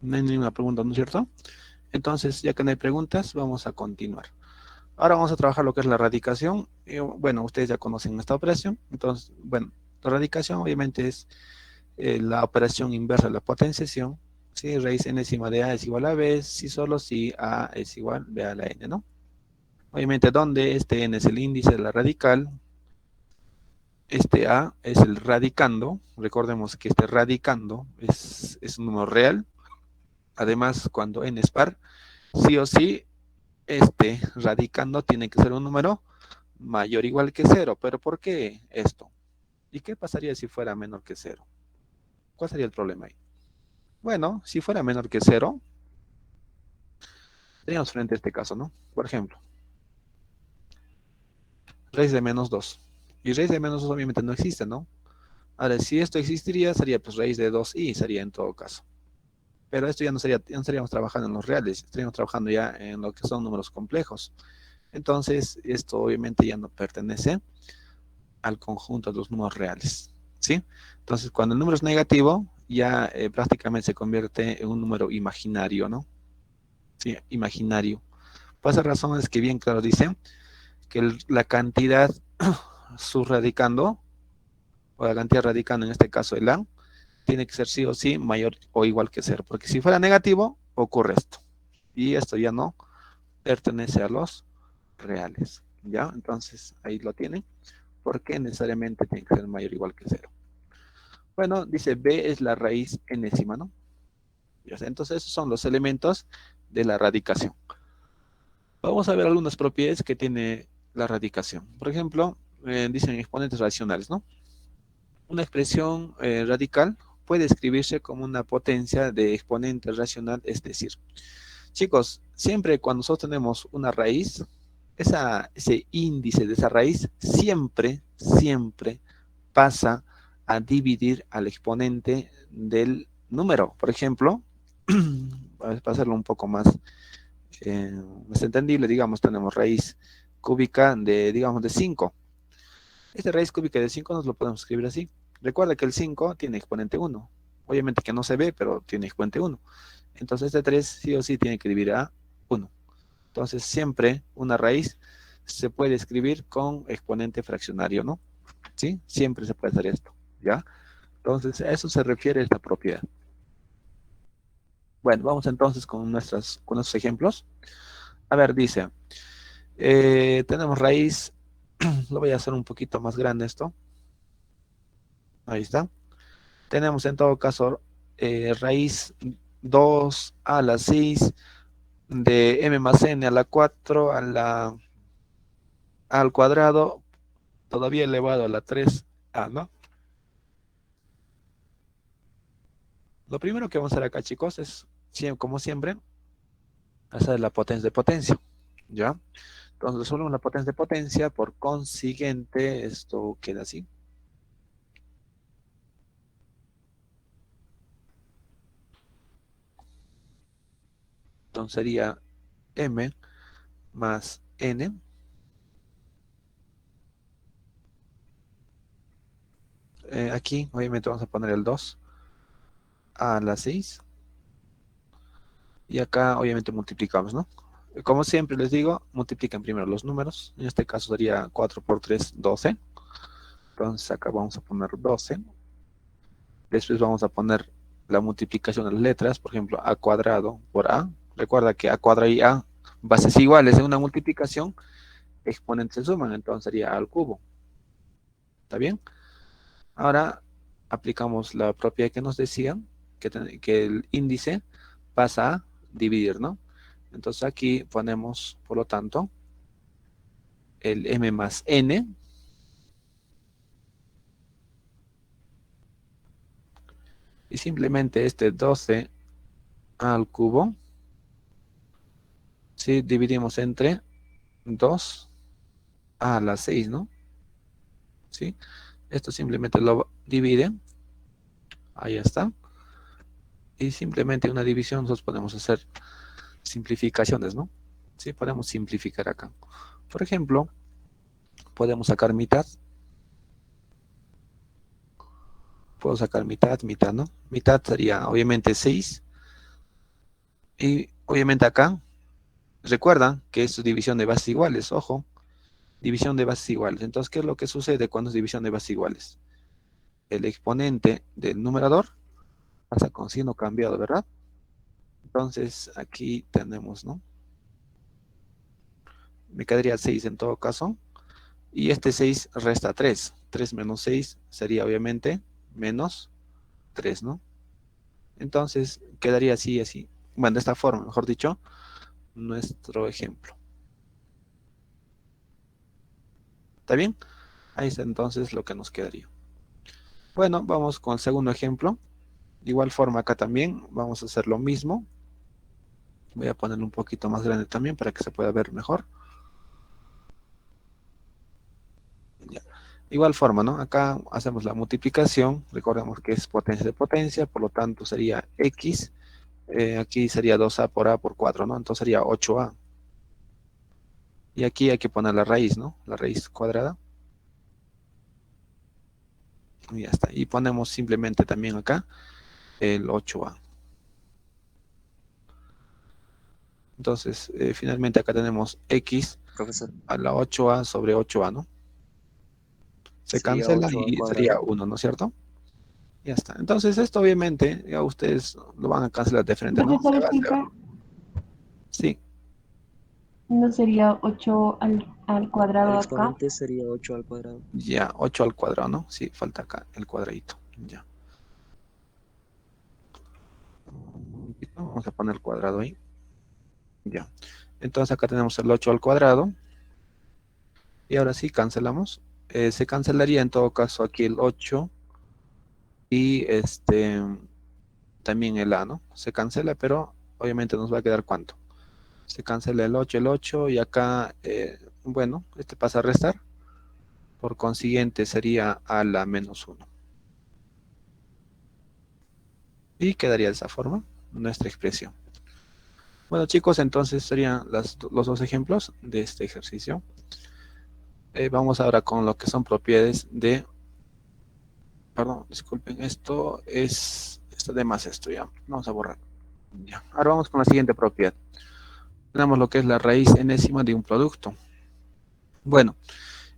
No hay ninguna pregunta, ¿no es cierto? Entonces, ya que no hay preguntas, vamos a continuar. Ahora vamos a trabajar lo que es la radicación. Bueno, ustedes ya conocen esta operación. Entonces, bueno, la radicación obviamente es la operación inversa de la potenciación. Si raíz n encima de a es igual a b, si solo si a es igual b a la n, ¿no? Obviamente, donde este n es el índice de la radical, este a es el radicando. Recordemos que este radicando es un número real. Además, cuando n es par, sí o sí, este radicando tiene que ser un número mayor o igual que 0. ¿Pero por qué esto? ¿Y qué pasaría si fuera menor que 0? ¿Cuál sería el problema ahí? Bueno, si fuera menor que 0, teníamos frente a este caso, ¿no? Por ejemplo, raíz de menos 2. Y raíz de menos 2 obviamente no existe, ¿no? Ahora, si esto existiría, sería pues raíz de 2i, sería en todo caso. Pero esto ya ya no estaríamos trabajando en los reales, estaríamos trabajando ya en lo que son números complejos. Entonces, esto obviamente ya no pertenece al conjunto de los números reales, ¿sí? Entonces, cuando el número es negativo, ya prácticamente se convierte en un número imaginario, ¿no? Sí, imaginario. Por esa razón es que bien claro dice que la cantidad subradicando, o la cantidad radicando, en este caso el A, tiene que ser sí o sí mayor o igual que cero, porque si fuera negativo, ocurre esto. Y esto ya no pertenece a los reales, ¿ya? Entonces, ahí lo tienen. ¿Por qué necesariamente tiene que ser mayor o igual que cero? Bueno, dice B es la raíz enésima, ¿no? Entonces, esos son los elementos de la radicación. Vamos a ver algunas propiedades que tiene la radicación. Por ejemplo, dicen exponentes racionales, ¿no? Una expresión radical puede escribirse como una potencia de exponente racional, es decir, chicos, siempre cuando nosotros tenemos una raíz, ese índice de esa raíz siempre pasa a dividir al exponente del número. Por ejemplo, para hacerlo un poco más entendible, digamos, tenemos raíz cúbica de, digamos, de 5. Esta raíz cúbica de 5 nos lo podemos escribir así. Recuerda que el 5 tiene exponente 1. Obviamente que no se ve, pero tiene exponente 1. Entonces este 3 sí o sí tiene que dividir a 1. Entonces siempre una raíz se puede escribir con exponente fraccionario, ¿no? ¿Sí? Siempre se puede hacer esto, ¿ya? Entonces a eso se refiere esta propiedad. Bueno, vamos entonces con nuestros ejemplos. A ver, dice, tenemos raíz, lo voy a hacer un poquito más grande esto. Ahí está. Tenemos en todo caso raíz 2 a la 6 de m más n a la 4 al cuadrado, todavía elevado a la 3a, ¿no? Lo primero que vamos a hacer acá, chicos, es, como siempre, hacer la potencia de potencia, ¿ya? Entonces resolvemos la potencia de potencia, por consiguiente, esto queda así. Entonces sería m más n. Aquí, obviamente, vamos a poner el 2 a la 6. Y acá, obviamente, multiplicamos, ¿no? Como siempre les digo, multiplican primero los números. En este caso sería 4 por 3, 12. Entonces acá vamos a poner 12. Después vamos a poner la multiplicación de las letras. Por ejemplo, a cuadrado por a. Recuerda que a cuadrado y a, bases iguales en una multiplicación, exponentes se suman. Entonces sería a al cubo. ¿Está bien? Ahora aplicamos la propiedad que nos decían, que el índice pasa a dividir, ¿no? Entonces aquí ponemos, por lo tanto, el m más n. Y simplemente este 12 al cubo, ¿sí? Dividimos entre 2 a la 6, ¿no? ¿Sí? Esto simplemente lo divide. Ahí está. Y simplemente una división nosotros podemos hacer simplificaciones, ¿no? Sí, podemos simplificar acá. Por ejemplo, podemos sacar mitad. Puedo sacar mitad, mitad, ¿no? Mitad sería obviamente 6. Y obviamente acá, recuerdan que esto es división de bases iguales, ojo. División de bases iguales. Entonces, ¿qué es lo que sucede cuando es división de bases iguales? El exponente del numerador pasa con signo cambiado, ¿verdad? Entonces, aquí tenemos, ¿no? Me quedaría 6 en todo caso. Y este 6 resta 3. 3 menos 6 sería obviamente menos 3, ¿no? Entonces, quedaría así, así. Bueno, de esta forma, mejor dicho, nuestro ejemplo. ¿Está bien? Ahí está entonces lo que nos quedaría. Bueno, vamos con el segundo ejemplo. De igual forma acá también vamos a hacer lo mismo. Voy a ponerlo un poquito más grande también para que se pueda ver mejor. Ya. De igual forma, ¿no? Acá hacemos la multiplicación. Recordemos que es potencia de potencia, por lo tanto sería x. Aquí sería 2a por a por 4, ¿no? Entonces sería 8a. Y aquí hay que poner la raíz, ¿no? La raíz cuadrada. Y ya está. Y ponemos simplemente también acá el 8a. Entonces, finalmente acá tenemos x Profesor, a la 8a sobre 8a, ¿no? Se sería cancela 8 al y sería cuadrado. 1, ¿no es cierto? Ya está. Entonces, esto obviamente, ya ustedes lo van a cancelar de frente, ¿no? Profesor, disculpe, Sí, ¿no sería 8 al El cuadrado acá? exponente sería 8 al cuadrado. ya, 8 al cuadrado, ¿no? Sí, falta acá el cuadradito. Ya. Vamos a poner el cuadrado ahí. Ya. Entonces acá tenemos el 8 al cuadrado. Y ahora sí, cancelamos. Se cancelaría en todo caso aquí el 8 y también el a, ¿no? Se cancela, pero obviamente nos va a quedar ¿cuánto? Se cancela el 8 y acá, bueno, este pasa a restar. Por consiguiente sería a la menos 1. Y quedaría de esa forma nuestra expresión. Bueno chicos, entonces serían los dos ejemplos de este ejercicio. Vamos ahora con lo que son propiedades de... Perdón, disculpen, esto de más esto ya. Vamos a borrar. Ya. Ahora vamos con la siguiente propiedad. Tenemos lo que es la raíz enésima de un producto. Bueno,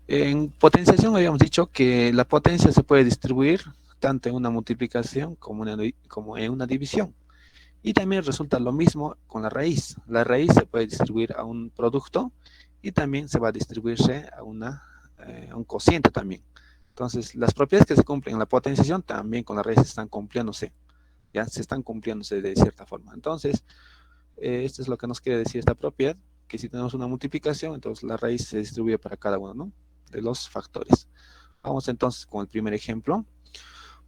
en potenciación habíamos dicho que la potencia se puede distribuir tanto en una multiplicación como en una división. Y también resulta lo mismo con la raíz. La raíz se puede distribuir a un producto y también se va a distribuirse a un cociente también. Entonces, las propiedades que se cumplen en la potenciación también con la raíz están cumpliéndose. Ya se están cumpliéndose de cierta forma. Entonces, esto es lo que nos quiere decir esta propiedad, que si tenemos una multiplicación, entonces la raíz se distribuye para cada uno, ¿no? De los factores. Vamos entonces con el primer ejemplo.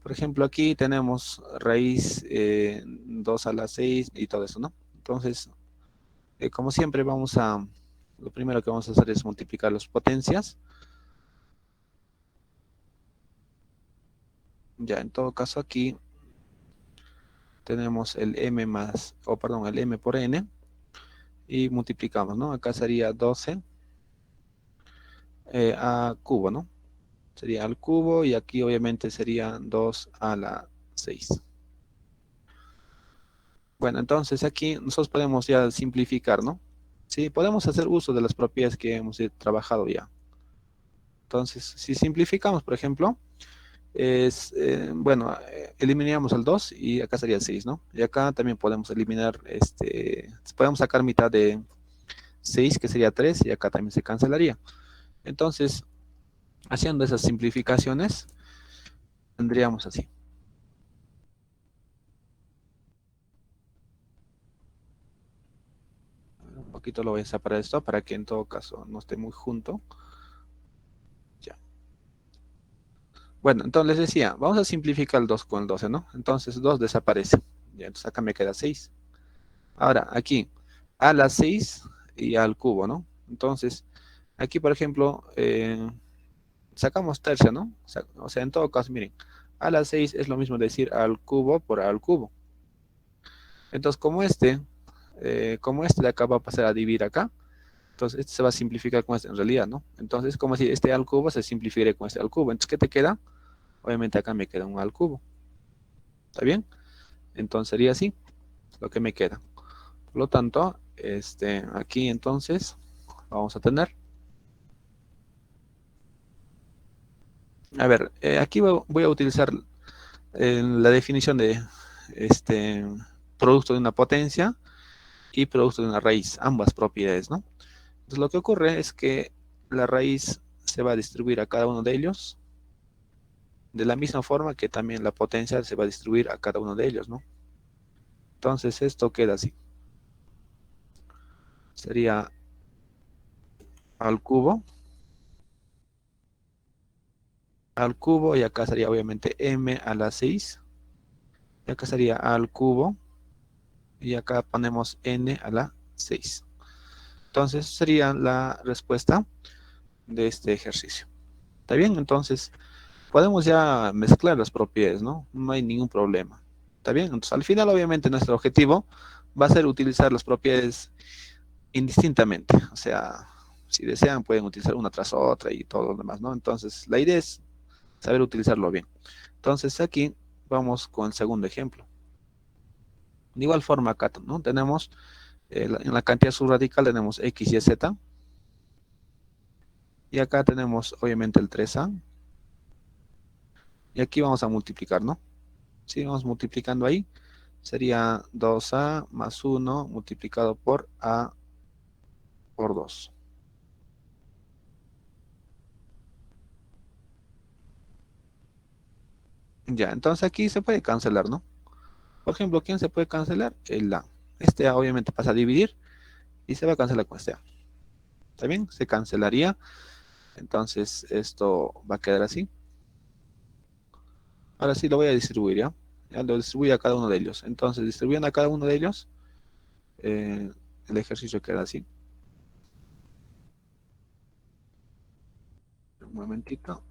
Por ejemplo, aquí tenemos raíz 2 a la 6 y todo eso, ¿no? Entonces, como siempre, lo primero que vamos a hacer es multiplicar las potencias. Ya, en todo caso aquí tenemos el m más, o perdón, el m por n y multiplicamos, ¿no? Acá sería 12 a cubo, ¿no? Sería al cubo y aquí obviamente sería 2 a la 6. Bueno, entonces aquí nosotros podemos ya simplificar, ¿no? Sí, podemos hacer uso de las propiedades que hemos trabajado ya. Entonces, si simplificamos, por ejemplo, bueno, eliminamos el 2 y acá sería el 6, ¿no? Y acá también podemos eliminar, podemos sacar mitad de 6, que sería 3, y acá también se cancelaría. Entonces, haciendo esas simplificaciones, tendríamos así. Un poquito lo voy a separar esto para que en todo caso no esté muy junto. Ya. Bueno, entonces les decía, vamos a simplificar el 2 con el 12, ¿no? Entonces 2 desaparece. Ya, entonces acá me queda 6. Ahora, aquí, a la 6 y al cubo, ¿no? Entonces, aquí, por ejemplo, sacamos tercia, ¿no? O sea, en todo caso, miren, a la 6 es lo mismo decir al cubo por al cubo. Entonces, como este de acá va a pasar a dividir acá, entonces este se va a simplificar con este en realidad, ¿no? Entonces, como si este al cubo se simplifique con este al cubo. Entonces, ¿qué te queda? Obviamente acá me queda un al cubo. ¿Está bien? Entonces sería así lo que me queda. Por lo tanto, aquí entonces vamos a tener. A ver, aquí voy a utilizar la definición de este producto de una potencia y producto de una raíz, ambas propiedades, ¿no? Entonces lo que ocurre es que la raíz se va a distribuir a cada uno de ellos de la misma forma que también la potencia se va a distribuir a cada uno de ellos, ¿no? Entonces esto queda así. Sería al cubo y acá sería obviamente m a la 6 y acá sería al cubo y acá ponemos n a la 6. Entonces sería la respuesta de este ejercicio. ¿Está bien? Entonces podemos ya mezclar las propiedades, ¿no? No hay ningún problema. ¿Está bien? Entonces al final obviamente nuestro objetivo va a ser utilizar las propiedades indistintamente. O sea, si desean pueden utilizar una tras otra y todo lo demás, ¿no? Entonces la idea es saber utilizarlo bien. Entonces aquí vamos con el segundo ejemplo. De igual forma acá, ¿no? Tenemos en la cantidad subradical tenemos x y z. Y acá tenemos obviamente el 3a. Y aquí vamos a multiplicar, ¿no? Si vamos multiplicando ahí, sería 2a más 1 multiplicado por a por 2. Ya, entonces aquí se puede cancelar, ¿no? Por ejemplo, ¿quién se puede cancelar? El a. Este a obviamente pasa a dividir y se va a cancelar con este a. ¿Está bien? Se cancelaría. Entonces esto va a quedar así. Ahora sí lo voy a distribuir, ¿ya? Ya lo distribuyo a cada uno de ellos. Entonces, distribuyendo a cada uno de ellos, el ejercicio queda así. Un momentito.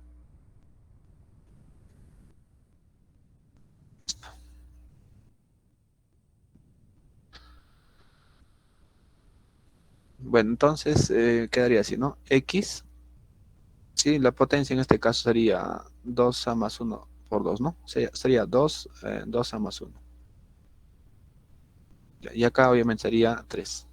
Bueno, entonces quedaría así, ¿no? X, sí, la potencia en este caso sería 2a más 1 por 2, ¿no? Sería 2a más 1. Y acá obviamente sería 3.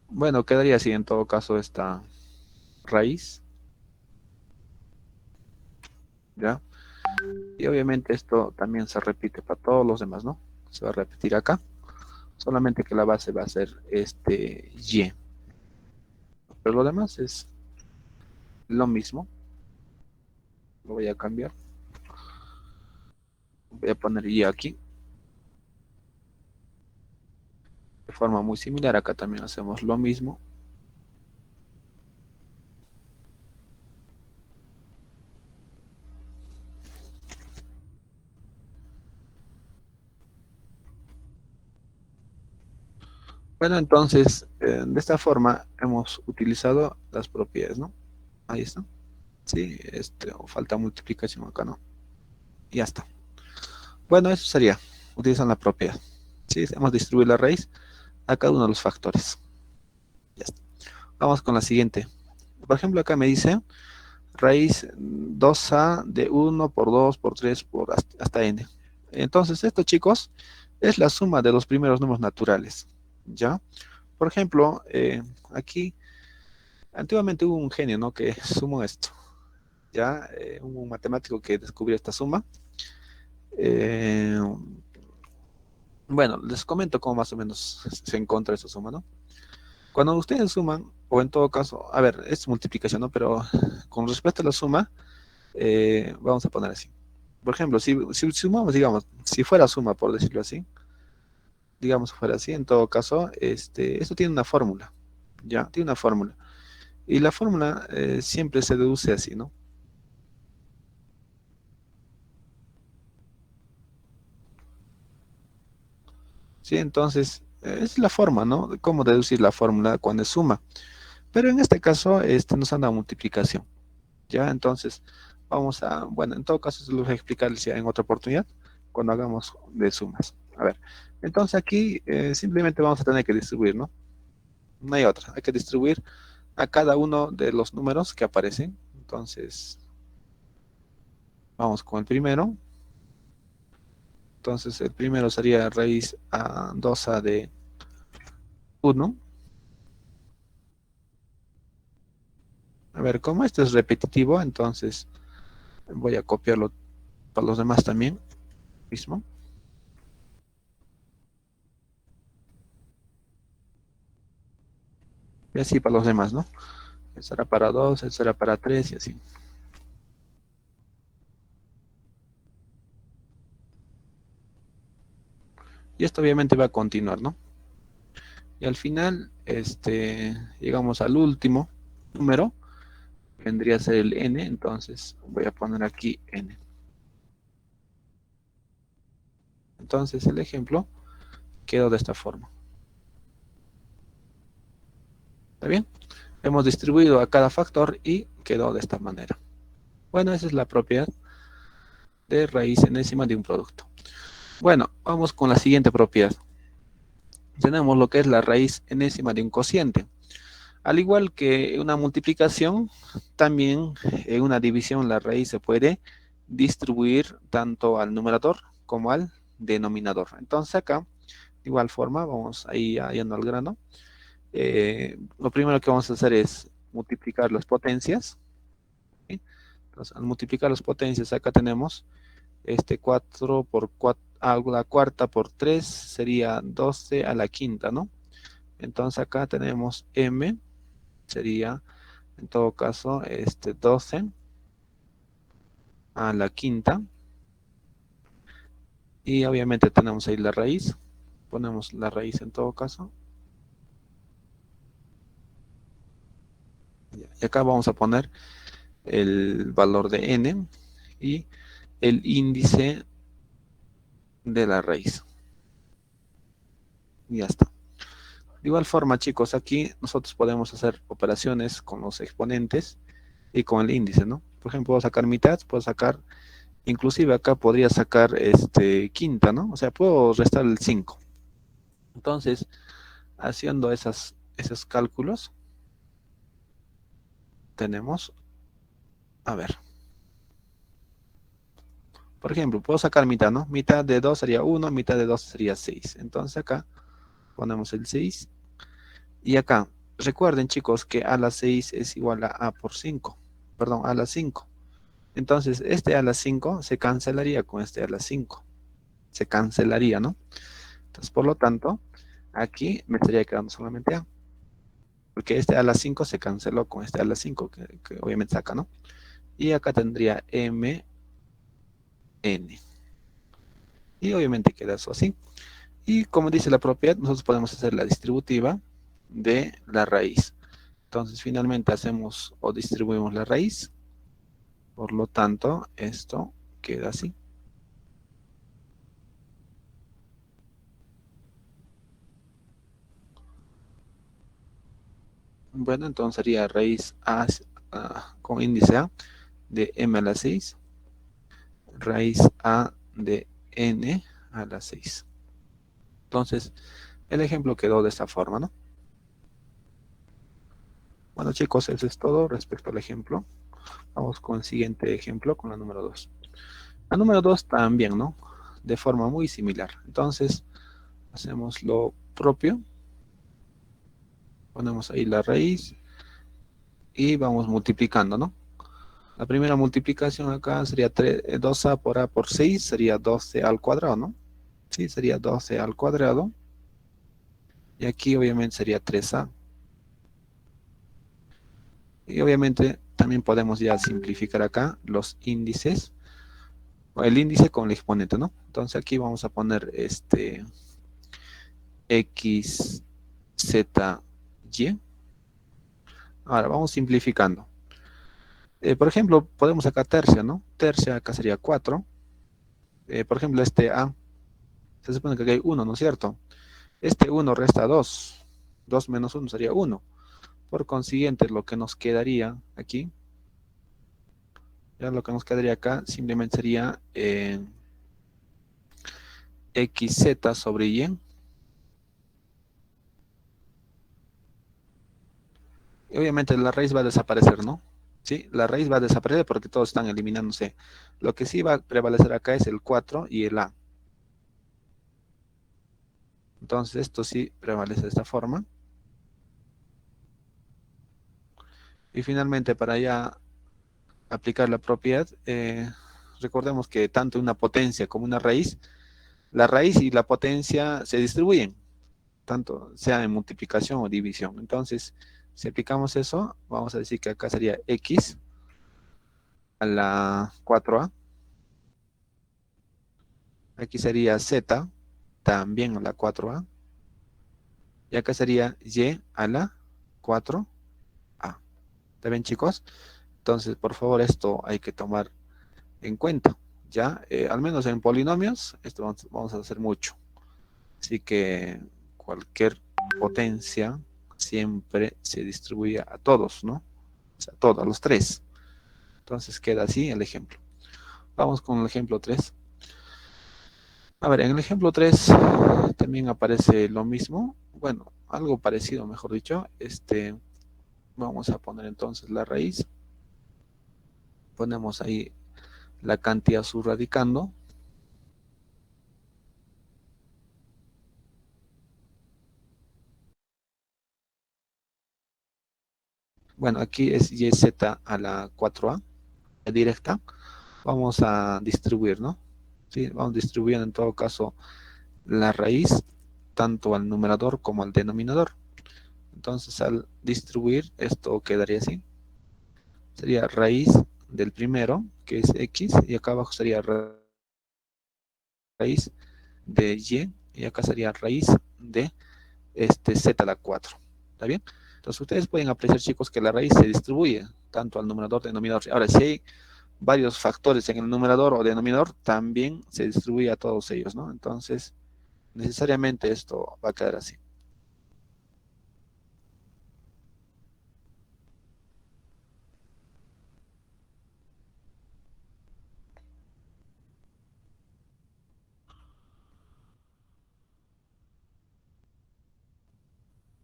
Bueno, quedaría así en todo caso esta raíz, ¿ya? Y obviamente esto también se repite para todos los demás, ¿no? Se va a repetir acá, solamente que la base va a ser este y. Pero lo demás es lo mismo. Lo voy a cambiar. Voy a poner y aquí. De forma muy similar, acá también hacemos lo mismo. Bueno, entonces, de esta forma hemos utilizado las propiedades, ¿no? Ahí está. Sí, falta multiplicación acá, ¿no? Ya está. Bueno, eso sería, utilizan la propiedad. Sí, hemos distribuido la raíz a cada uno de los factores. Ya está. Vamos con la siguiente. Por ejemplo, acá me dice raíz 2a de 1 por 2 por 3 por hasta n. Entonces, esto, chicos, es la suma de los primeros números naturales. ¿Ya? Por ejemplo, aquí, antiguamente hubo un genio, ¿no? Que sumó esto. ¿Ya? Hubo un matemático que descubrió esta suma. Eh, bueno, les comento cómo más o menos se encuentra esa suma, ¿no? Cuando ustedes suman, o en todo caso, a ver, es multiplicación, ¿no? Pero con respecto a la suma, vamos a poner así. Por ejemplo, si sumamos, digamos, si fuera suma, por decirlo así, digamos fuera así, en todo caso, esto tiene una fórmula, ¿ya? Tiene una fórmula. Y la fórmula siempre se deduce así, ¿no? Sí, entonces, es la forma, ¿no? De cómo deducir la fórmula cuando es suma. Pero en este caso, nos han dado multiplicación, ¿ya? Entonces, vamos a, bueno, en todo caso, se los voy a explicar ya en otra oportunidad, cuando hagamos de sumas. A ver, entonces aquí simplemente vamos a tener que distribuir, ¿no? No hay otra, hay que distribuir a cada uno de los números que aparecen. Entonces, vamos con el primero. Entonces, el primero sería raíz a 2a de 1. A ver, como esto es repetitivo, entonces voy a copiarlo para los demás también. Mismo. Y así para los demás, ¿no? Esto será para 2, esto será para 3 y así. Y esto obviamente va a continuar, ¿no? Y al final, llegamos al último número, vendría a ser el n, entonces voy a poner aquí n. Entonces el ejemplo quedó de esta forma. ¿Está bien? Hemos distribuido a cada factor y quedó de esta manera. Bueno, esa es la propiedad de raíz enésima de un producto. Bueno, vamos con la siguiente propiedad. Tenemos lo que es la raíz enésima de un cociente. Al igual que una multiplicación, también en una división la raíz se puede distribuir tanto al numerador como al denominador. Entonces acá, de igual forma, vamos ahí yendo al grano. Lo primero que vamos a hacer es multiplicar las potencias. ¿Sí? Entonces, al multiplicar las potencias, acá tenemos 4 por 4, a la cuarta por 3 sería 12 a la quinta, ¿no? Entonces acá tenemos m, sería en todo caso 12 a la quinta. Y obviamente tenemos ahí la raíz. Ponemos la raíz en todo caso. Y acá vamos a poner el valor de n y el índice de la raíz. Y ya está. De igual forma, chicos, aquí nosotros podemos hacer operaciones con los exponentes y con el índice, ¿no? Por ejemplo, puedo sacar mitad, puedo sacar, inclusive acá podría sacar quinta, ¿no? O sea, puedo restar el 5. Entonces, haciendo esos cálculos, tenemos, a ver, por ejemplo, puedo sacar mitad, ¿no? Mitad de 2 sería 1, mitad de 2 sería 6. Entonces acá ponemos el 6. Y acá, recuerden chicos que a la 6 es igual a por 5. Perdón, a la 5. Entonces, a la 5 se cancelaría con a la 5. Se cancelaría, ¿no? Entonces, por lo tanto, aquí me estaría quedando solamente A. Porque a la 5 se canceló con a la 5, que obviamente saca, ¿no? Y acá tendría M, N. Y obviamente queda eso así. Y como dice la propiedad, nosotros podemos hacer la distributiva de la raíz. Entonces, finalmente hacemos o distribuimos la raíz. Por lo tanto, esto queda así. Bueno, entonces sería raíz A con índice A de m a la 6. Raíz A de n a la 6. Entonces, el ejemplo quedó de esta forma, ¿no? Bueno, chicos, eso es todo respecto al ejemplo. Vamos con el siguiente ejemplo, con la número 2. La número 2 también, ¿no? De forma muy similar. Entonces, hacemos lo propio. Ponemos ahí la raíz y vamos multiplicando, ¿no? La primera multiplicación acá sería 2a por a por 6, sería 12 al cuadrado, ¿no? Sí, sería 12 al cuadrado. Y aquí obviamente sería 3a. Y obviamente también podemos ya simplificar acá los índices. O el índice con el exponente, ¿no? Entonces aquí vamos a poner x, z, y. Ahora vamos simplificando. Por ejemplo, podemos sacar tercia, ¿no? Tercia acá sería 4. Por ejemplo, a, se supone que aquí hay 1, ¿no es cierto? 1 resta 2. 2 menos 1 sería 1. Por consiguiente, lo que nos quedaría aquí, ya lo que nos quedaría acá, simplemente sería xz sobre y. Y obviamente la raíz va a desaparecer, ¿no? Sí, la raíz va a desaparecer porque todos están eliminándose. Lo que sí va a prevalecer acá es el 4 y el a. Entonces esto sí prevalece de esta forma. Y finalmente, para ya aplicar la propiedad, recordemos que tanto una potencia como una raíz, la raíz y la potencia se distribuyen, tanto sea en multiplicación o división. Entonces, si aplicamos eso, vamos a decir que acá sería x a la 4a. Aquí sería z también a la 4a. Y acá sería y a la 4a. ¿Está bien, chicos? Entonces, por favor, esto hay que tomar en cuenta. Ya, al menos en polinomios, esto vamos a hacer mucho. Así que cualquier potencia siempre se distribuye a todos, ¿no? O sea, a todos, a los tres. Entonces queda así el ejemplo. Vamos con el ejemplo 3. A ver, en el ejemplo 3 también aparece lo mismo. Bueno, algo parecido, mejor dicho. Vamos a poner entonces la raíz. Ponemos ahí la cantidad subradicando. Bueno, aquí es YZ a la 4A directa. Vamos a distribuir, ¿no? Sí, vamos distribuyendo en todo caso la raíz tanto al numerador como al denominador. Entonces al distribuir esto quedaría así. Sería raíz del primero, que es X, y acá abajo sería raíz de Y acá sería raíz de Z a la 4. ¿Está bien? Entonces ustedes pueden apreciar, chicos, que la raíz se distribuye tanto al numerador como al denominador. Ahora, si hay varios factores en el numerador o denominador, también se distribuye a todos ellos, ¿no? Entonces, necesariamente esto va a quedar así.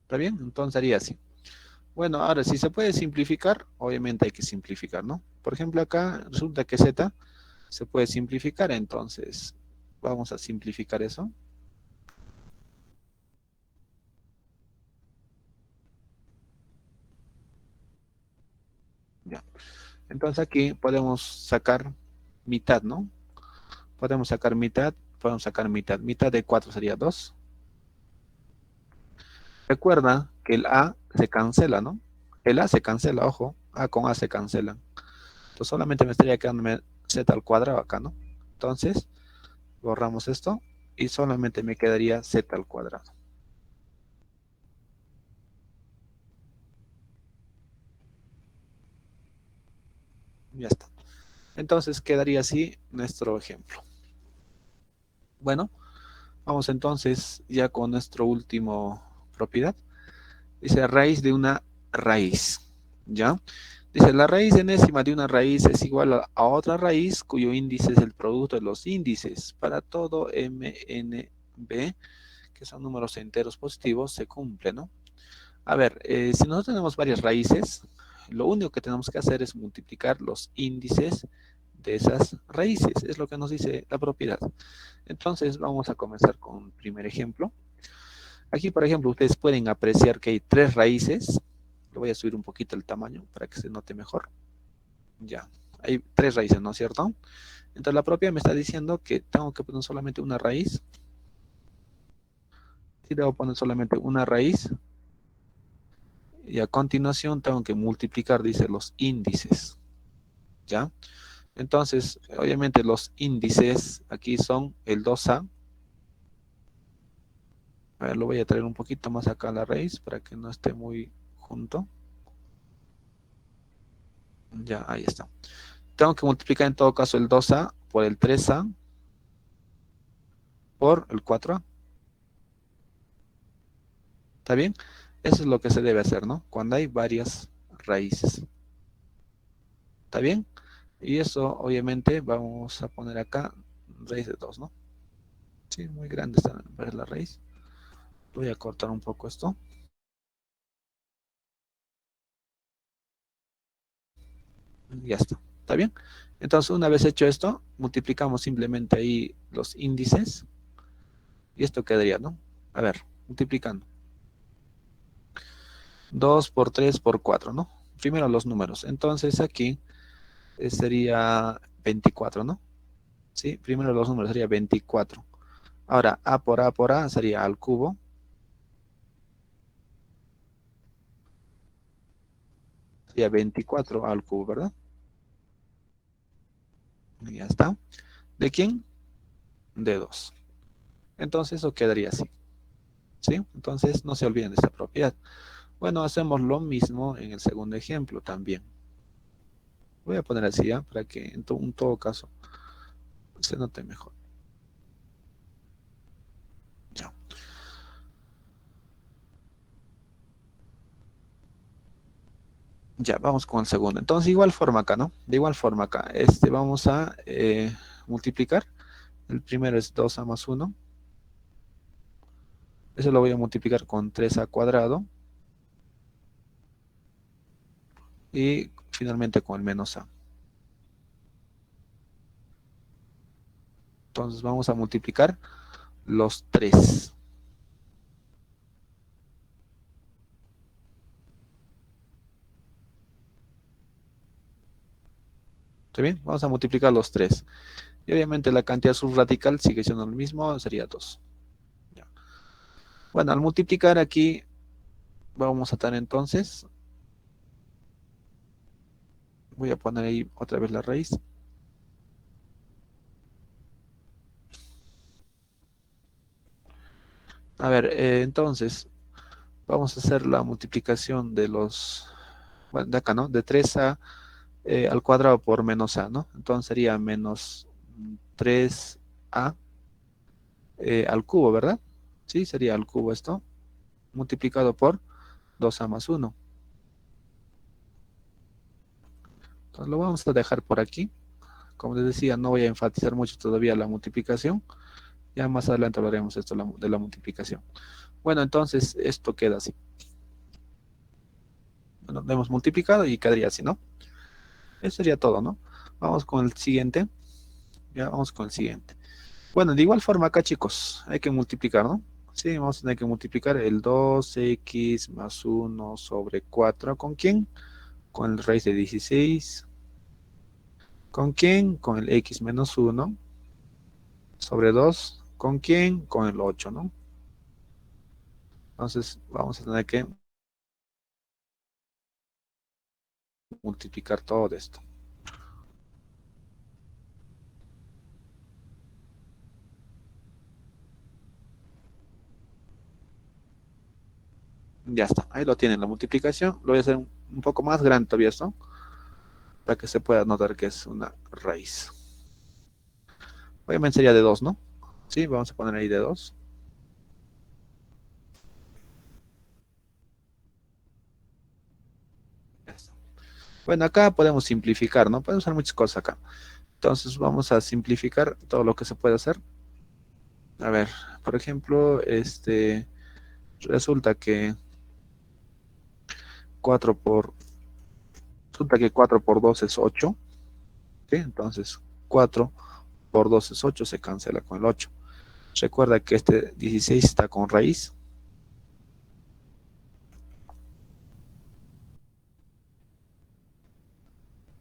¿Está bien? Entonces haría así. Bueno, ahora si se puede simplificar, obviamente hay que simplificar, ¿no? Por ejemplo, acá resulta que Z se puede simplificar, entonces vamos a simplificar eso. Ya. Entonces aquí podemos sacar mitad, ¿no? Podemos sacar mitad, podemos sacar mitad. Mitad de 4 sería 2. Recuerda que el A se cancela, ¿no? El A se cancela, ojo. A con A se cancelan. Entonces solamente me estaría quedando Z al cuadrado acá, ¿no? Entonces, borramos esto y solamente me quedaría Z al cuadrado. Ya está. Entonces quedaría así nuestro ejemplo. Bueno, vamos entonces ya con nuestro último propiedad. Dice raíz de una raíz. ¿Ya? Dice la raíz enésima de una raíz es igual a otra raíz cuyo índice es el producto de los índices. Para todo MNB, que son números enteros positivos, se cumple, ¿no? A ver, si nosotros tenemos varias raíces, lo único que tenemos que hacer es multiplicar los índices de esas raíces. Es lo que nos dice la propiedad. Entonces vamos a comenzar con el primer ejemplo. Aquí, por ejemplo, ustedes pueden apreciar que hay tres raíces. Le voy a subir un poquito el tamaño para que se note mejor. Ya, hay tres raíces, ¿no es cierto? Entonces la propiedad me está diciendo que tengo que poner solamente una raíz. Sí, debo poner solamente una raíz. Y a continuación tengo que multiplicar, dice, los índices. ¿Ya? Entonces, obviamente los índices aquí son el 2A. A ver, lo voy a traer un poquito más acá a la raíz para que no esté muy junto. Ya, ahí está. Tengo que multiplicar en todo caso el 2A por el 3A por el 4A. ¿Está bien? Eso es lo que se debe hacer, ¿no? Cuando hay varias raíces. ¿Está bien? Y eso, obviamente, vamos a poner acá raíz de 2, ¿no? Sí, muy grande está la raíz. Voy a cortar un poco esto. Ya está. ¿Está bien? Entonces, una vez hecho esto, multiplicamos simplemente ahí los índices. Y esto quedaría, ¿no? A ver, multiplicando. 2 por 3 por 4, ¿no? Primero los números. Entonces, aquí sería 24, ¿no? Sí, primero los números sería 24. Ahora, A por A sería al cubo. Sería 24 al cubo, ¿verdad? Y ya está. ¿De quién? De 2. Entonces eso quedaría así. ¿Sí? Entonces no se olviden de esta propiedad. Bueno, hacemos lo mismo en el segundo ejemplo también. Voy a poner así, ¿ya? Para que en todo caso se note mejor. Ya. Ya, vamos con el segundo. Entonces, igual forma acá, ¿no? De igual forma acá. Vamos a multiplicar. El primero es 2A más 1. Eso lo voy a multiplicar con 3A cuadrado. y finalmente con el menos a. Entonces vamos a multiplicar los 3. ¿Está bien? Vamos a multiplicar los 3. Y obviamente la cantidad subradical sigue siendo lo mismo, sería 2. Ya. Bueno, al multiplicar aquí, vamos a tener entonces, voy a poner ahí otra vez la raíz. A ver, entonces, vamos a hacer la multiplicación de los, bueno, de acá, ¿no? De 3a al cuadrado por menos a, ¿no? Entonces sería menos 3a al cubo, ¿verdad? Sí, sería al cubo esto, multiplicado por 2a más 1. Entonces lo vamos a dejar por aquí. Como les decía, no voy a enfatizar mucho todavía la multiplicación. Ya más adelante hablaremos esto de la multiplicación. Bueno, entonces esto queda así. Bueno, lo hemos multiplicado y quedaría así, ¿no? Eso sería todo, ¿no? Vamos con el siguiente. Ya vamos con el siguiente. Bueno, de igual forma acá, chicos, hay que multiplicar, ¿no? Sí, vamos a tener que multiplicar el 2x más 1 sobre 4. ¿Con quién? Con el raíz de 16. ¿Con quién? Con el x menos 1 sobre 2. ¿Con quién? Con el 8, ¿no? Entonces vamos a tener que multiplicar todo esto. Ya está, ahí lo tienen la multiplicación. Lo voy a hacer un poco más grande todavía esto, para que se pueda notar que es una raíz. Obviamente sería de 2, ¿no? Sí, vamos a poner ahí de 2. Ya está. Bueno, acá podemos simplificar, ¿no? Podemos hacer muchas cosas acá. Entonces vamos a simplificar todo lo que se puede hacer. A ver, por ejemplo, resulta que 4 por, resulta que 4 por 2 es 8. ¿Sí? Entonces 4 por 2 es 8, se cancela con el 8. Recuerda que este 16 está con raíz.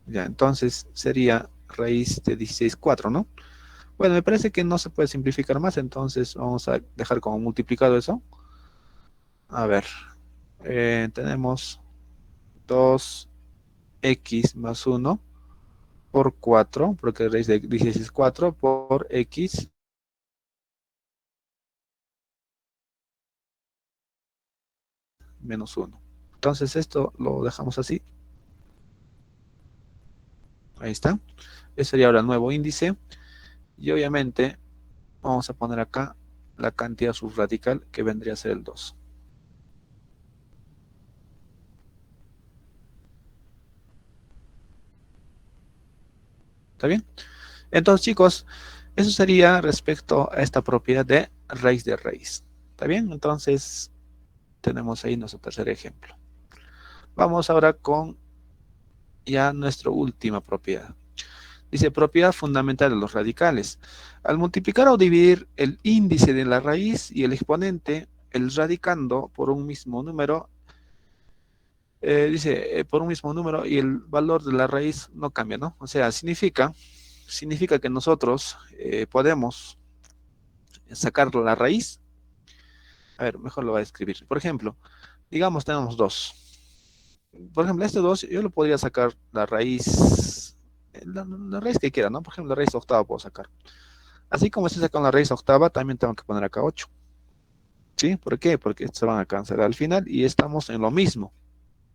Ya, entonces sería raíz de 16, 4, ¿no? Bueno, me parece que no se puede simplificar más, entonces vamos a dejar como multiplicado eso. A ver, tenemos 2x más 1 por 4, porque raíz de 16 es 4, por x menos 1. Entonces esto lo dejamos así. Ahí está. Ese sería ahora el nuevo índice. Y obviamente vamos a poner acá la cantidad subradical que vendría a ser el 2. ¿Está bien? Entonces, chicos, eso sería respecto a esta propiedad de raíz de raíz. ¿Está bien? Entonces, tenemos ahí nuestro tercer ejemplo. Vamos ahora con ya nuestra última propiedad. Dice, propiedad fundamental de los radicales. Al multiplicar o dividir el índice de la raíz y el exponente, el radicando por un mismo número, dice, por un mismo número y el valor de la raíz no cambia, ¿no? O sea, significa que nosotros podemos sacar la raíz. A ver, mejor lo voy a escribir. Por ejemplo, digamos tenemos 2. Por ejemplo, este 2 yo lo podría sacar la raíz, la raíz que quiera, ¿no? Por ejemplo, la raíz octava puedo sacar. Así como estoy sacando la raíz octava, también tengo que poner acá 8. ¿Sí? ¿Por qué? Porque se van a cancelar al final y estamos en lo mismo.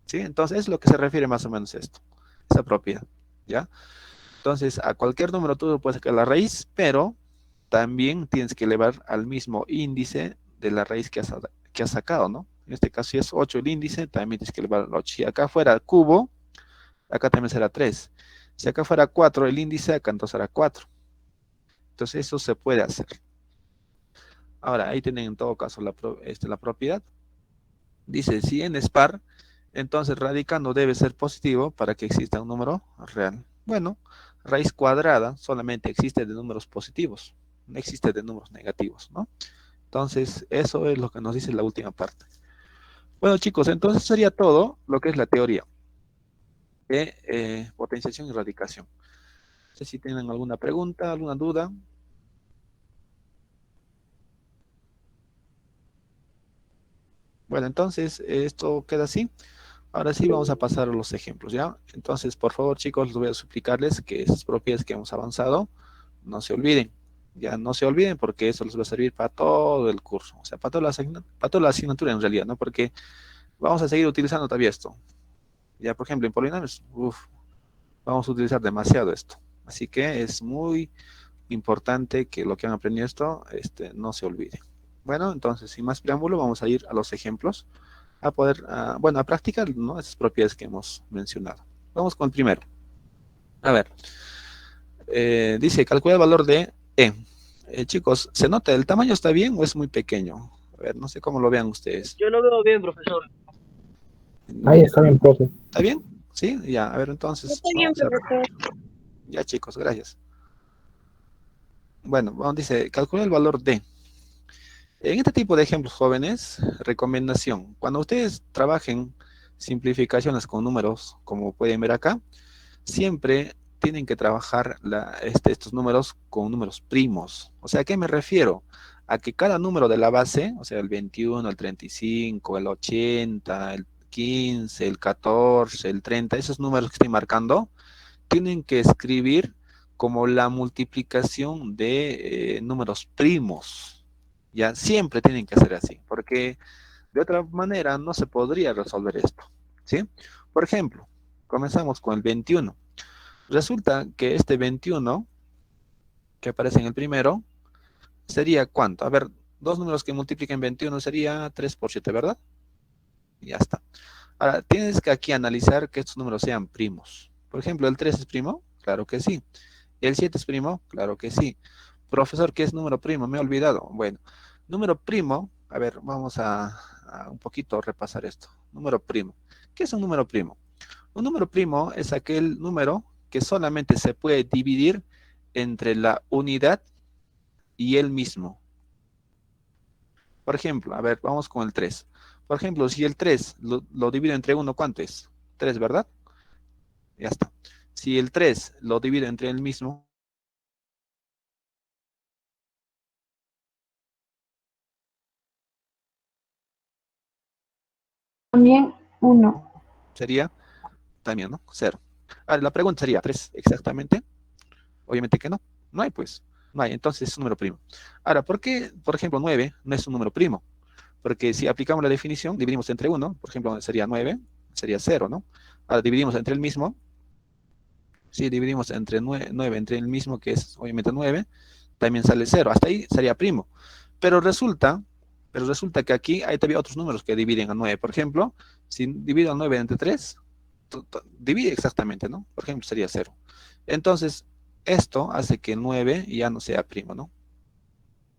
¿Sí? Entonces es lo que se refiere más o menos a esto, esa propiedad. ¿Ya? Entonces, a cualquier número tú puedes sacar la raíz, pero también tienes que elevar al mismo índice de la raíz que has sacado, ¿no? En este caso, si es 8 el índice, también tienes que elevar al 8. Si acá fuera cubo, acá también será 3. Si acá fuera 4 el índice, acá entonces será 4. Entonces, eso se puede hacer. Ahora, ahí tienen en todo caso la propiedad. Dice, si n es par, Entonces, radicando debe ser positivo para que exista un número real. Bueno, raíz cuadrada solamente existe de números positivos, no existe de números negativos, ¿no? Entonces, eso es lo que nos dice la última parte. Bueno, chicos, entonces sería todo lo que es la teoría de potenciación y radicación. No sé si tienen alguna pregunta, alguna duda. Bueno, entonces esto queda así. Ahora sí vamos a pasar a los ejemplos, ¿ya? Entonces, por favor, chicos, les voy a suplicarles que esas propiedades que hemos avanzado no se olviden. Ya no se olviden porque eso les va a servir para todo el curso, o sea, para toda la asignatura en realidad, ¿no? Porque vamos a seguir utilizando todavía esto. Ya, por ejemplo, en polinomios, vamos a utilizar demasiado esto. Así que es muy importante que lo que han aprendido esto no se olvide. Bueno, entonces, sin más preámbulo, vamos a ir a los ejemplos, a poder, bueno, a practicar, ¿no? Esas propiedades que hemos mencionado. Vamos con el primero. A ver, dice, calcula el valor de E. Chicos, ¿se nota el tamaño está bien o es muy pequeño? A ver, no sé cómo lo vean ustedes. Yo lo veo bien, profesor. Ahí está bien, profe. ¿Está bien? Sí, ya, a ver, entonces. Está bien, Vamos a ver. profesor. Ya, chicos, gracias. Bueno, dice, calcula el valor de. En este tipo de ejemplos, jóvenes, recomendación. Cuando ustedes trabajen simplificaciones con números, como pueden ver acá, siempre tienen que trabajar estos números con números primos. O sea, ¿a qué me refiero? A que cada número de la base, o sea, el 21, el 35, el 80, el 15, el 14, el 30, esos números que estoy marcando, tienen que escribir como la multiplicación de números primos. Ya siempre tienen que hacer así, porque de otra manera no se podría resolver esto, ¿sí? Por ejemplo, comenzamos con el 21. Resulta que este 21, que aparece en el primero, sería ¿cuánto? A ver, dos números que multipliquen 21 sería 3 por 7, ¿verdad? Y ya está. Ahora, tienes que aquí analizar que estos números sean primos. Por ejemplo, ¿el 3 es primo? Claro que sí. ¿El 7 es primo? Claro que sí. Profesor, ¿qué es número primo? Me he olvidado. Bueno, número primo, a ver, vamos a un poquito repasar esto. Número primo. ¿Qué es un número primo? Un número primo es aquel número que solamente se puede dividir entre la unidad y el mismo. Por ejemplo, a ver, vamos con el 3. Por ejemplo, si el 3 lo divido entre 1, ¿cuánto es? 3, ¿verdad? Ya está. Si el 3 lo divido entre el mismo, También 1. sería también, ¿no? 0. Ahora, la pregunta sería, ¿3 exactamente? Obviamente que no. No hay, pues. No hay, entonces es un número primo. Ahora, ¿por qué, por ejemplo, 9 no es un número primo? Porque si aplicamos la definición, dividimos entre 1, por ejemplo, sería 9, sería 0, ¿no? Ahora dividimos entre el mismo, si dividimos entre 9 entre el mismo, que es obviamente 9, también sale 0, hasta ahí sería primo. Pero resulta, que aquí hay todavía otros números que dividen a 9. Por ejemplo, si divido a 9 entre 3, divide exactamente, ¿no? Por ejemplo, sería 0. Entonces, esto hace que 9 ya no sea primo, ¿no? O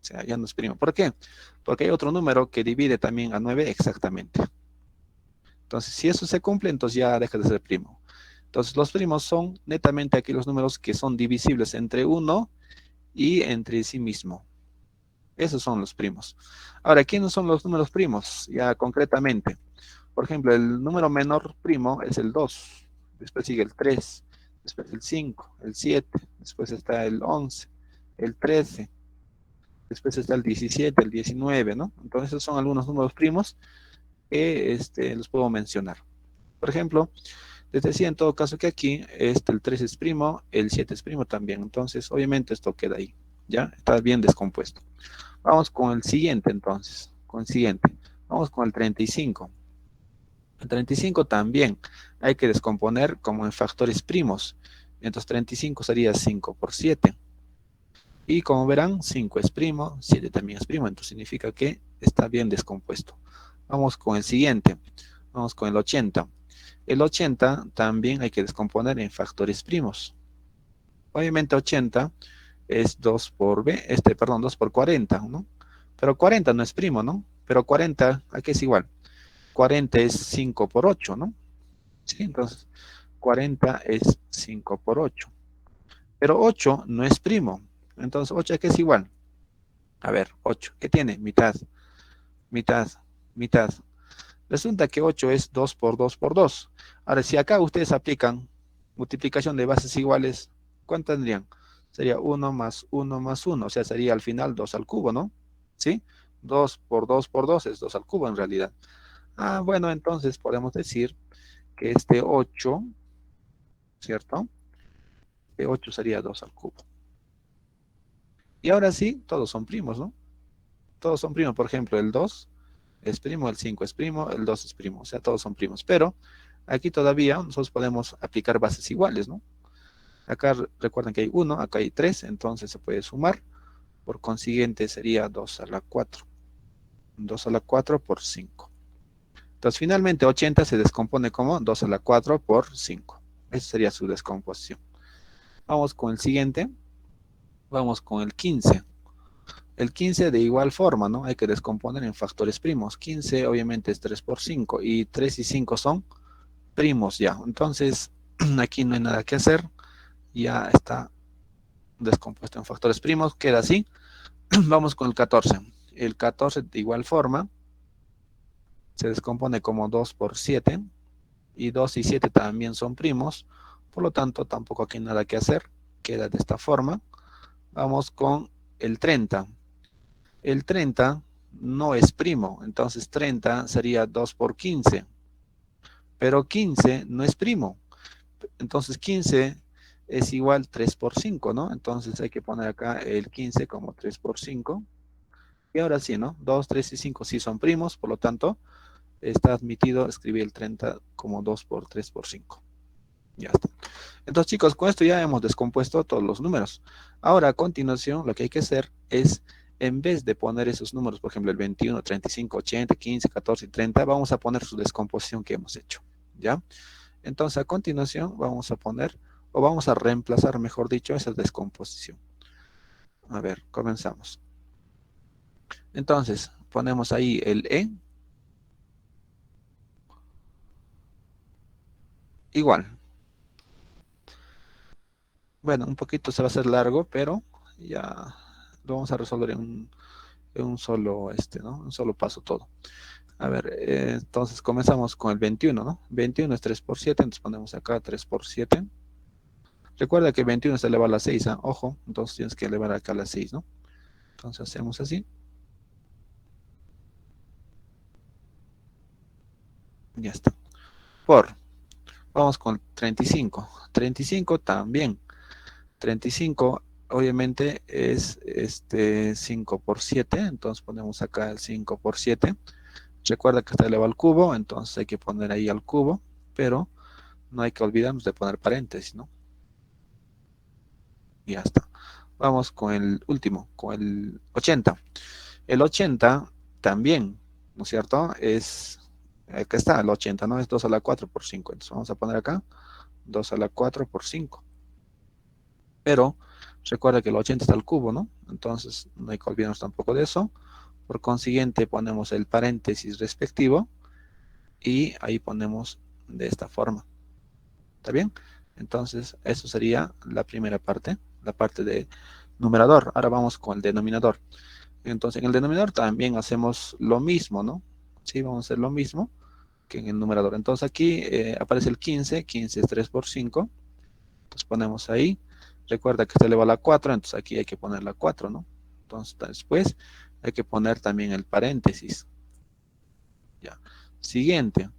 sea, ya no es primo. ¿Por qué? Porque hay otro número que divide también a 9 exactamente. Entonces, si eso se cumple, entonces ya deja de ser primo. Entonces, los primos son netamente aquellos números que son divisibles entre uno y entre sí mismo. Esos son los primos. Ahora, ¿quiénes son los números primos? Ya concretamente. Por ejemplo, el número menor primo es el 2. Después sigue el 3. Después el 5, el 7. Después está el 11, el 13. Después está el 17, el 19, ¿no? Entonces, esos son algunos números primos que los puedo mencionar. Por ejemplo, les decía en todo caso que aquí el 3 es primo, el 7 es primo también. Entonces, obviamente esto queda ahí, ¿ya? Está bien descompuesto. Vamos con el siguiente entonces, con el siguiente. Vamos con el 35. El 35 también hay que descomponer como en factores primos. Entonces 35 sería 5 por 7. Y como verán, 5 es primo, 7 también es primo, entonces significa que está bien descompuesto. Vamos con el siguiente, vamos con el 80. El 80 también hay que descomponer en factores primos. Obviamente 80 es 2 por B, perdón, 2 por 40, ¿no? Pero 40 no es primo, ¿no? Pero 40, ¿a qué es igual? 40 es 5 por 8, ¿no? Sí, entonces 40 es 5 por 8. Pero 8 no es primo. Entonces 8 ¿qué es igual? A ver, 8, ¿qué tiene? Mitad, mitad, mitad. Resulta que 8 es 2 por 2 por 2. Ahora, si acá ustedes aplican multiplicación de bases iguales, ¿cuánto tendrían? Sería 1 más 1 más 1, o sea, sería al final 2 al cubo, ¿no? ¿Sí? 2 por 2 es 2 al cubo en realidad. Ah, bueno, entonces podemos decir que este 8, ¿cierto? Que 8 sería 2 al cubo. Y ahora sí, todos son primos, ¿no? Todos son primos. Por ejemplo, el 2 es primo, el 5 es primo, el 2 es primo. O sea, todos son primos. Pero aquí todavía nosotros podemos aplicar bases iguales, ¿no? Acá recuerden que hay 1, acá hay 3, entonces se puede sumar. Por consiguiente sería 2 a la 4. 2 a la 4 por 5. Entonces finalmente 80 se descompone como 2 a la 4 por 5. Esa sería su descomposición. Vamos con el siguiente. Vamos con el 15. El 15 de igual forma, ¿no? Hay que descomponer en factores primos. 15 obviamente es 3 por 5 y 3 y 5 son primos ya. Entonces aquí no hay nada que hacer. Ya está descompuesto en factores primos. Queda así. Vamos con el 14. El 14 de igual forma se descompone como 2 por 7 y 2 y 7 también son primos. Por lo tanto, tampoco aquí hay nada que hacer. Queda de esta forma. Vamos con el 30. El 30 no es primo, entonces 30 sería 2 por 15, pero 15 no es primo, entonces 15 es igual 3 por 5, ¿no? Entonces hay que poner acá el 15 como 3 por 5, y ahora sí, ¿no? 2, 3 y 5 sí son primos, por lo tanto está admitido escribir el 30 como 2 por 3 por 5. Ya está. Entonces, chicos, con esto ya hemos descompuesto todos los números. Ahora, a continuación, lo que hay que hacer es, en vez de poner esos números, por ejemplo, el 21, 35, 80, 15, 14 y 30, vamos a poner su descomposición que hemos hecho. ¿Ya? Entonces, a continuación, vamos a poner, o vamos a reemplazar, mejor dicho, esa descomposición. A ver, comenzamos. Entonces, ponemos ahí el E. Igual. Bueno, un poquito se va a hacer largo, pero ya lo vamos a resolver en un solo, ¿no? Un solo paso todo. A ver, entonces comenzamos con el 21, ¿no? 21 es 3 por 7, entonces ponemos acá 3 por 7. Recuerda que 21 se eleva a la 6, ¿eh? Ojo, entonces tienes que elevar acá a la 6, ¿no? Entonces hacemos así. Ya está. Vamos con 35. 35 también. 35 obviamente es 5 por 7, entonces ponemos acá el 5 por 7. Recuerda que está elevado al cubo, entonces hay que poner ahí al cubo, pero no hay que olvidarnos de poner paréntesis, ¿no? Y ya está. Vamos con el último, con el 80. El 80 también, ¿no es cierto? Acá está el 80, ¿no? Es 2 a la 4 por 5. Entonces vamos a poner acá 2 a la 4 por 5. Pero recuerda que el 80 está al cubo, ¿no? Entonces no hay que olvidarnos tampoco de eso. Por consiguiente ponemos el paréntesis respectivo y ahí ponemos de esta forma. ¿Está bien? Entonces eso sería la primera parte, la parte de numerador. Ahora vamos con el denominador. Entonces en el denominador también hacemos lo mismo, ¿no? Sí, vamos a hacer lo mismo que en el numerador. Entonces aquí aparece el 15, 15 es 3 por 5. Entonces ponemos ahí. Recuerda que está elevado a la 4, entonces aquí hay que poner la 4, ¿no? Entonces después hay que poner también el paréntesis. Ya. Siguiente.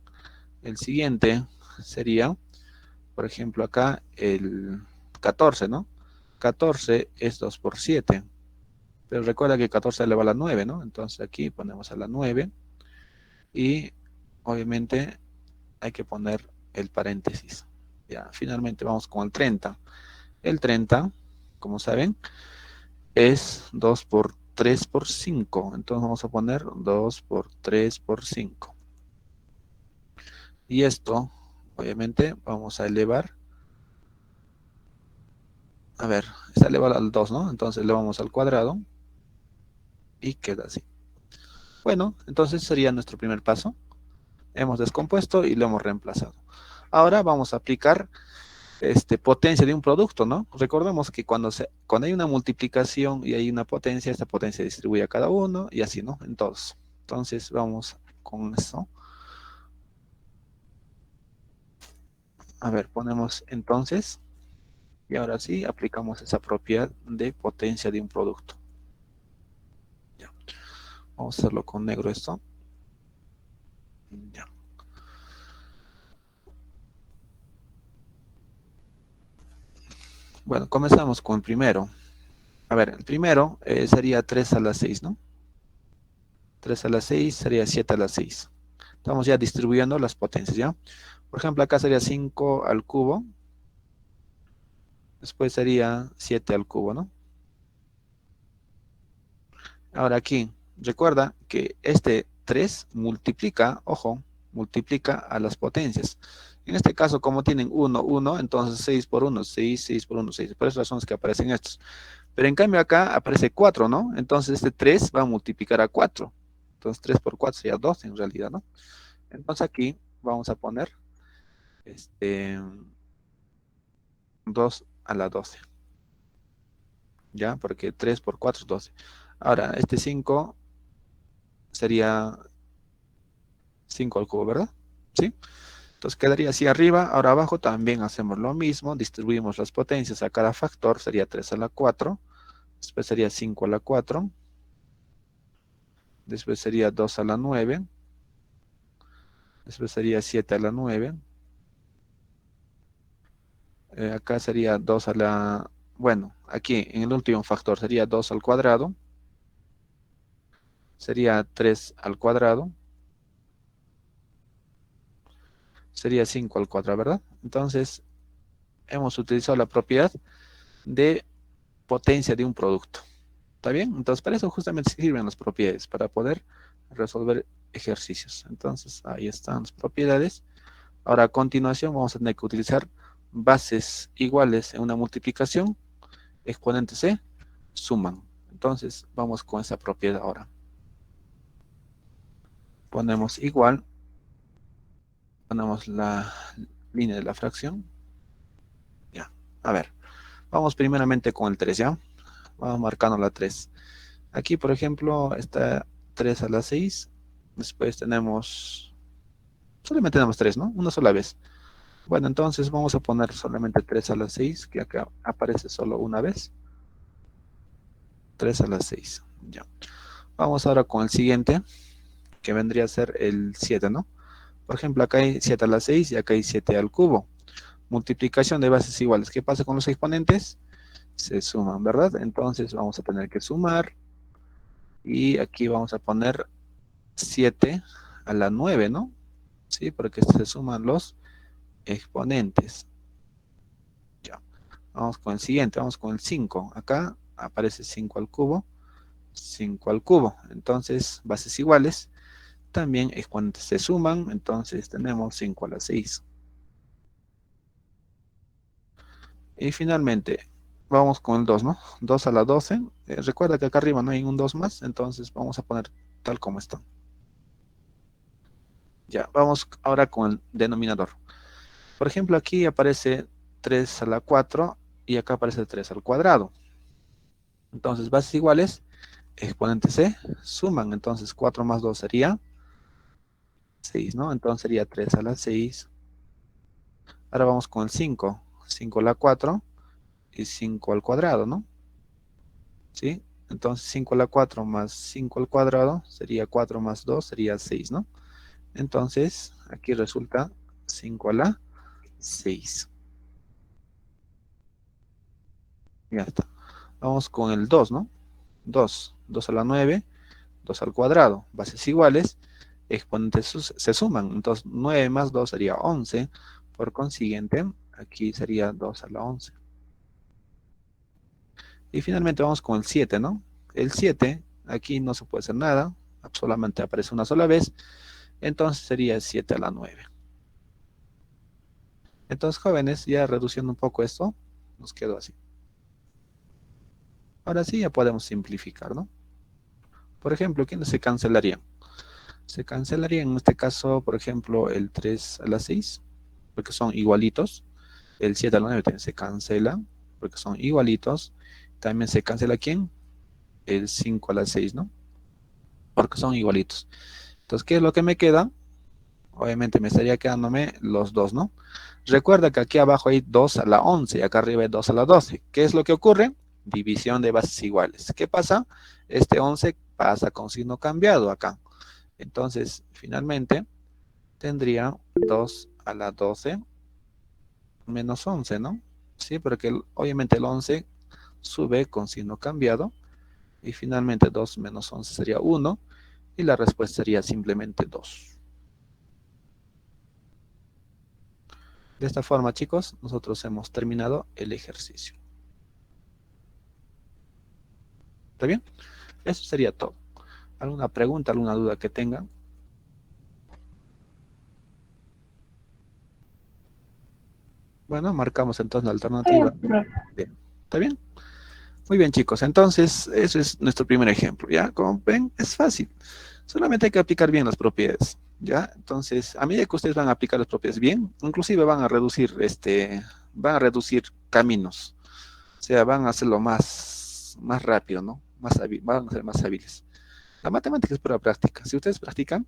El siguiente sería, por ejemplo, acá el 14, ¿no? 14 es 2 por 7. Pero recuerda que 14 eleva a la 9, ¿no? Entonces aquí ponemos a la 9 y obviamente hay que poner el paréntesis. Ya, finalmente vamos con el 30. El 30, como saben, es 2 por 3 por 5. Entonces vamos a poner 2 por 3 por 5. Y esto, obviamente, vamos a elevar. A ver, está elevado al 2, ¿no? Entonces elevamos al cuadrado y queda así. Bueno, entonces sería nuestro primer paso. Hemos descompuesto y lo hemos reemplazado. Ahora vamos a aplicar potencia de un producto, ¿no? Recordemos que cuando hay una multiplicación y hay una potencia, esta potencia se distribuye a cada uno y así, ¿no? En todos. Entonces vamos con eso. A ver, ponemos entonces, y ahora sí aplicamos esa propiedad de potencia de un producto. Ya. Vamos a hacerlo con negro esto. Ya. Bueno, comenzamos con el primero. A ver, el primero sería 3 a la 6, ¿no? 3 a la 6 sería 7 a la 6. Estamos ya distribuyendo las potencias, ¿ya? Por ejemplo, acá sería 5 al cubo. Después sería 7 al cubo, ¿no? Ahora aquí, recuerda que este 3 multiplica, ojo, multiplica a las potencias. En este caso, como tienen 1, 1, entonces 6 por 1, 6, 6 por 1, 6. Por esas razones que aparecen estos. Pero en cambio acá aparece 4, ¿no? Entonces este 3 va a multiplicar a 4. Entonces 3 por 4 sería 12 en realidad, ¿no? Entonces aquí vamos a poner 2 a la 12. ¿Ya? Porque 3 por 4 es 12. Ahora, este 5 sería 5 al cubo, ¿verdad? ¿Sí? Entonces quedaría así arriba. Ahora abajo también hacemos lo mismo. Distribuimos las potencias a cada factor. Sería 3 a la 4. Después sería 5 a la 4. Después sería 2 a la 9. Después sería 7 a la 9. Acá sería 2 a la... Bueno, aquí en el último factor sería 2 al cuadrado. Sería 3 al cuadrado. Sería 5 al cuadrado, ¿verdad? Entonces, hemos utilizado la propiedad de potencia de un producto. ¿Está bien? Entonces, para eso justamente sirven las propiedades, para poder resolver ejercicios. Entonces, ahí están las propiedades. Ahora, a continuación, vamos a tener que utilizar bases iguales en una multiplicación. Exponentes se suman. Entonces, vamos con esa propiedad ahora. Ponemos igual. Ponemos la línea de la fracción. Ya. A ver. Vamos primeramente con el 3, ¿ya? Vamos marcando la 3. Aquí, por ejemplo, está 3 a la 6. Después solamente tenemos 3, ¿no? Una sola vez. Bueno, entonces vamos a poner solamente 3 a la 6, que acá aparece solo una vez. 3 a la 6, ya. Vamos ahora con el siguiente, que vendría a ser el 7, ¿no? Por ejemplo, acá hay 7 a la 6 y acá hay 7 al cubo. Multiplicación de bases iguales. ¿Qué pasa con los exponentes? Se suman, ¿verdad? Entonces vamos a tener que sumar. Y aquí vamos a poner 7 a la 9, ¿no? Sí, porque se suman los exponentes. Ya. Vamos con el siguiente, vamos con el 5. Acá aparece 5 al cubo. 5 al cubo. Entonces, bases iguales. También exponentes se suman. Entonces tenemos 5 a la 6. Y finalmente, vamos con el 2, ¿no? 2 a la 12. Recuerda que acá arriba no hay un 2 más. Entonces vamos a poner tal como está. Ya, vamos ahora con el denominador. Por ejemplo, aquí aparece 3 a la 4 y acá aparece 3 al cuadrado. Entonces, bases iguales, exponentes se suman. Entonces, 4 más 2 sería 6, ¿no? Entonces sería 3 a la 6. Ahora vamos con el 5. 5 a la 4 y 5 al cuadrado, ¿no? ¿Sí? Entonces, 5 a la 4 más 5 al cuadrado sería 4 más 2 sería 6, ¿no? Entonces, aquí resulta 5 a la 6. Ya está. Vamos con el 2, ¿no? 2. 2 a la 9, 2 al cuadrado. Bases iguales, exponentes se suman. Entonces, 9 más 2 sería 11. Por consiguiente, aquí sería 2 a la 11. Y finalmente vamos con el 7, ¿no? El 7, aquí no se puede hacer nada. Solamente aparece una sola vez. Entonces sería 7 a la 9. Entonces, jóvenes, ya reduciendo un poco esto, nos quedó así. Ahora sí ya podemos simplificar, ¿no? Por ejemplo, ¿quiénes se cancelarían? Se cancelaría en este caso, por ejemplo, el 3 a la 6, porque son igualitos. El 7 a la 9 también se cancela, porque son igualitos. También se cancela ¿quién? El 5 a la 6, ¿no? Porque son igualitos. Entonces, ¿qué es lo que me queda? Obviamente me estaría quedándome los dos, ¿no? Recuerda que aquí abajo hay 2 a la 11 y acá arriba hay 2 a la 12. ¿Qué es lo que ocurre? División de bases iguales. ¿Qué pasa? Este 11 pasa con signo cambiado acá. Entonces, finalmente, tendría 2 a la 12 menos 11, ¿no? Sí, porque obviamente el 11 sube con signo cambiado. Y finalmente 2 menos 11 sería 1. Y la respuesta sería simplemente 2. De esta forma, chicos, nosotros hemos terminado el ejercicio. ¿Está bien? Eso sería todo. ¿Alguna pregunta, alguna duda que tengan? Bueno, marcamos entonces la alternativa. Bien. ¿Está bien? Muy bien, chicos. Entonces, eso es nuestro primer ejemplo, ¿ya? Como ven, es fácil. Solamente hay que aplicar bien las propiedades, ¿ya? Entonces, a medida que ustedes van a aplicar las propiedades bien, inclusive van a reducir caminos. O sea, van a hacerlo más rápido, ¿no? Van a ser más hábiles. La matemática es pura práctica. Si ustedes practican,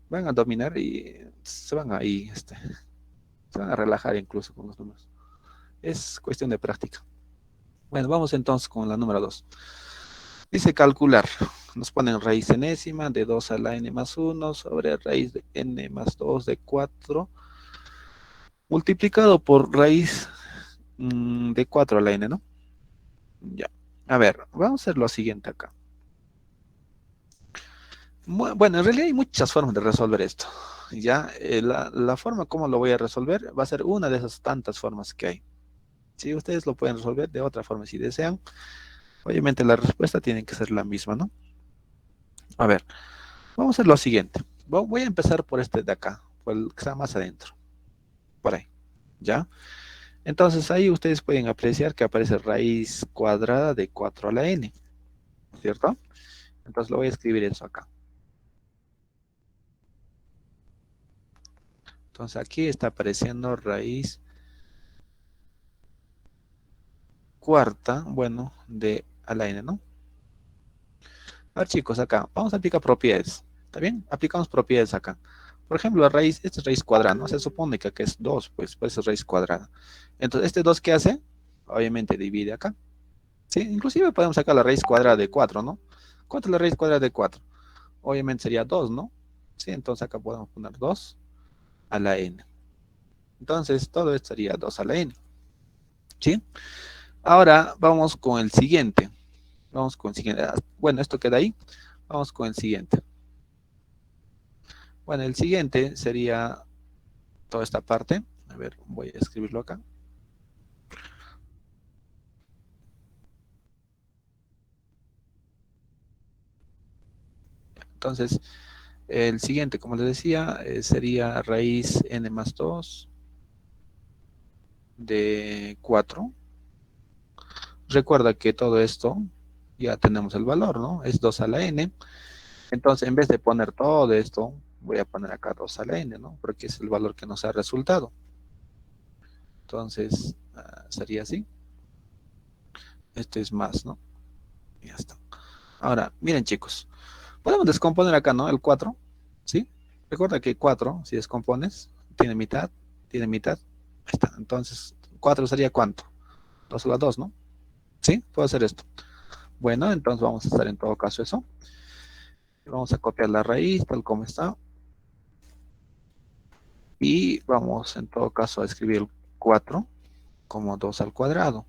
van a dominar y se van a relajar incluso con los números. Es cuestión de práctica. Bueno, vamos entonces con la número 2. Dice calcular. Nos ponen raíz enésima de 2 a la n más 1 sobre raíz de n más 2 de 4 multiplicado por raíz de 4 a la n, ¿no? Ya. A ver, vamos a hacer lo siguiente acá. Bueno, en realidad hay muchas formas de resolver esto. Ya, la forma como lo voy a resolver va a ser una de esas tantas formas que hay. Si ustedes lo pueden resolver de otra forma si desean, obviamente la respuesta tiene que ser la misma, ¿no? A ver, vamos a hacer lo siguiente. Voy a empezar por este de acá, por el que está más adentro, por ahí, ¿ya? Entonces ahí ustedes pueden apreciar que aparece raíz cuadrada de 4 a la n, ¿cierto? Entonces lo voy a escribir eso acá. Entonces aquí está apareciendo raíz cuarta, bueno, de a la n, ¿no? A ver, chicos, acá, vamos a aplicar propiedades, ¿está bien? Aplicamos propiedades acá. Por ejemplo, la raíz, esta es raíz cuadrada, ¿no? Se supone que acá es 2, pues es raíz cuadrada. Entonces, ¿este 2 qué hace? Obviamente divide acá, ¿sí? Inclusive podemos sacar la raíz cuadrada de 4, ¿no? ¿Cuánto es la raíz cuadrada de 4? Obviamente sería 2, ¿no? Sí, entonces acá podemos poner 2 a la n. Entonces, todo esto sería 2 a la n, ¿sí? Ahora, vamos con el siguiente. Vamos con el siguiente. Bueno, esto queda ahí. Vamos con el siguiente. Bueno, el siguiente sería toda esta parte. A ver, voy a escribirlo acá. Entonces, el siguiente, como les decía, sería raíz n más 2 de 4. Recuerda que todo esto ya tenemos el valor, ¿no? Es 2 a la n. Entonces, en vez de poner todo esto, voy a poner acá 2 a la n, ¿no? Porque es el valor que nos ha resultado. Entonces, sería así. Este es más, ¿no? Y ya está. Ahora, miren, chicos. Podemos descomponer acá, ¿no? El 4, ¿sí? Recuerda que 4, si descompones, tiene mitad, tiene mitad. Ahí está. Entonces, 4 sería ¿cuánto? 2 a la 2, ¿no? ¿Sí? Puedo hacer esto. Bueno, entonces vamos a hacer en todo caso eso. Vamos a copiar la raíz tal como está. Y vamos en todo caso a escribir el 4 como 2 al cuadrado.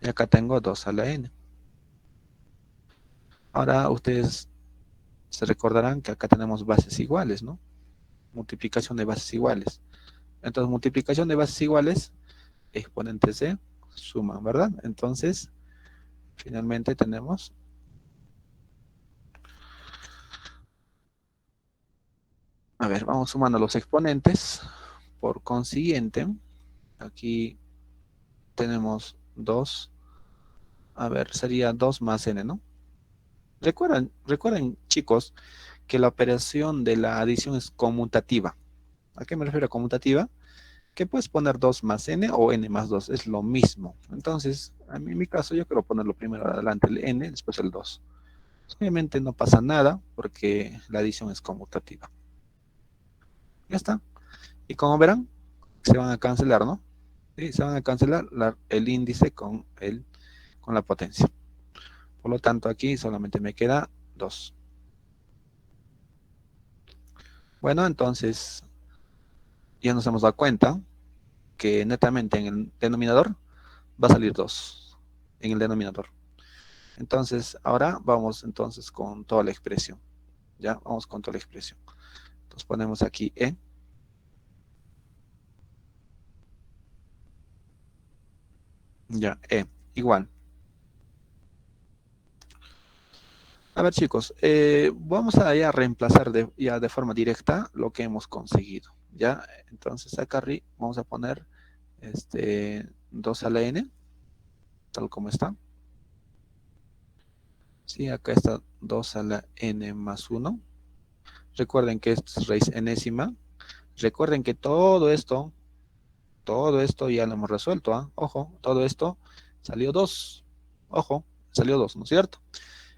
Y acá tengo 2 a la n. Ahora ustedes se recordarán que acá tenemos bases iguales, ¿no? Multiplicación de bases iguales. Entonces, multiplicación de bases iguales, exponentes de suman, ¿verdad? Entonces, finalmente tenemos, a ver, vamos sumando los exponentes. Por consiguiente, aquí tenemos 2, a ver, sería 2 más n, ¿no? Recuerden, chicos, que la operación de la adición es conmutativa. ¿A qué me refiero a conmutativa? Que puedes poner 2 más n o n más 2, es lo mismo. Entonces, en mi caso, yo quiero ponerlo primero adelante el n, después el 2. Obviamente no pasa nada porque la adición es conmutativa. Ya está. Y como verán, se van a cancelar, ¿no? Sí, se van a cancelar el índice con la potencia. Por lo tanto, aquí solamente me queda 2. Bueno, entonces ya nos hemos dado cuenta que netamente en el denominador va a salir 2 en el denominador. Entonces, ahora vamos entonces con toda la expresión. Ya, vamos con toda la expresión. Entonces ponemos aquí E. Ya, E, igual. A ver, chicos, vamos a ya reemplazar ya de forma directa lo que hemos conseguido. Ya, entonces acá arriba vamos a poner 2 a la n, tal como está. Sí, acá está 2 a la n más 1. Recuerden que esto es raíz enésima. Recuerden que todo esto ya lo hemos resuelto. ¿Ah? Ojo, todo esto salió 2. Ojo, salió 2, ¿no es cierto?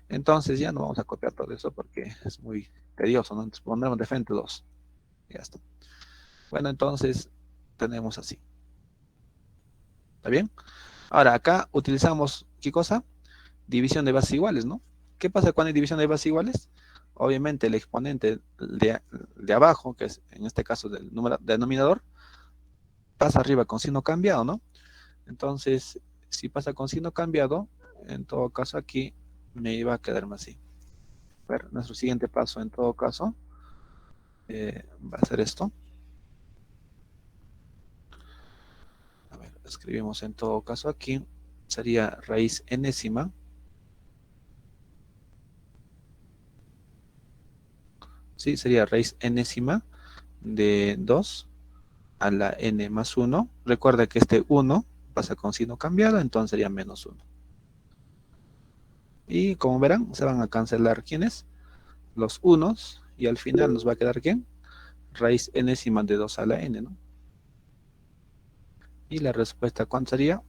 Entonces ya no vamos a copiar todo eso porque es muy tedioso, ¿no? Entonces pondremos de frente 2. Ya está. Bueno, entonces tenemos así. ¿Está bien? Ahora acá utilizamos, ¿qué cosa? División de bases iguales, ¿no? ¿Qué pasa cuando hay división de bases iguales? Obviamente el exponente de abajo, que es en este caso del denominador, pasa arriba con signo cambiado, ¿no? Entonces, si pasa con signo cambiado, en todo caso aquí me iba a quedarme así. A ver, nuestro siguiente paso en todo caso va a ser esto. A ver, escribimos en todo caso aquí, sería raíz enésima. Sí, sería raíz enésima de 2 a la n más 1. Recuerda que este 1 pasa con signo cambiado, entonces sería menos 1. Y como verán, se van a cancelar ¿quiénes? Los unos, y al final nos va a quedar ¿quién? Raíz enésima de 2 a la n, ¿no? Y la respuesta, ¿cuánto sería?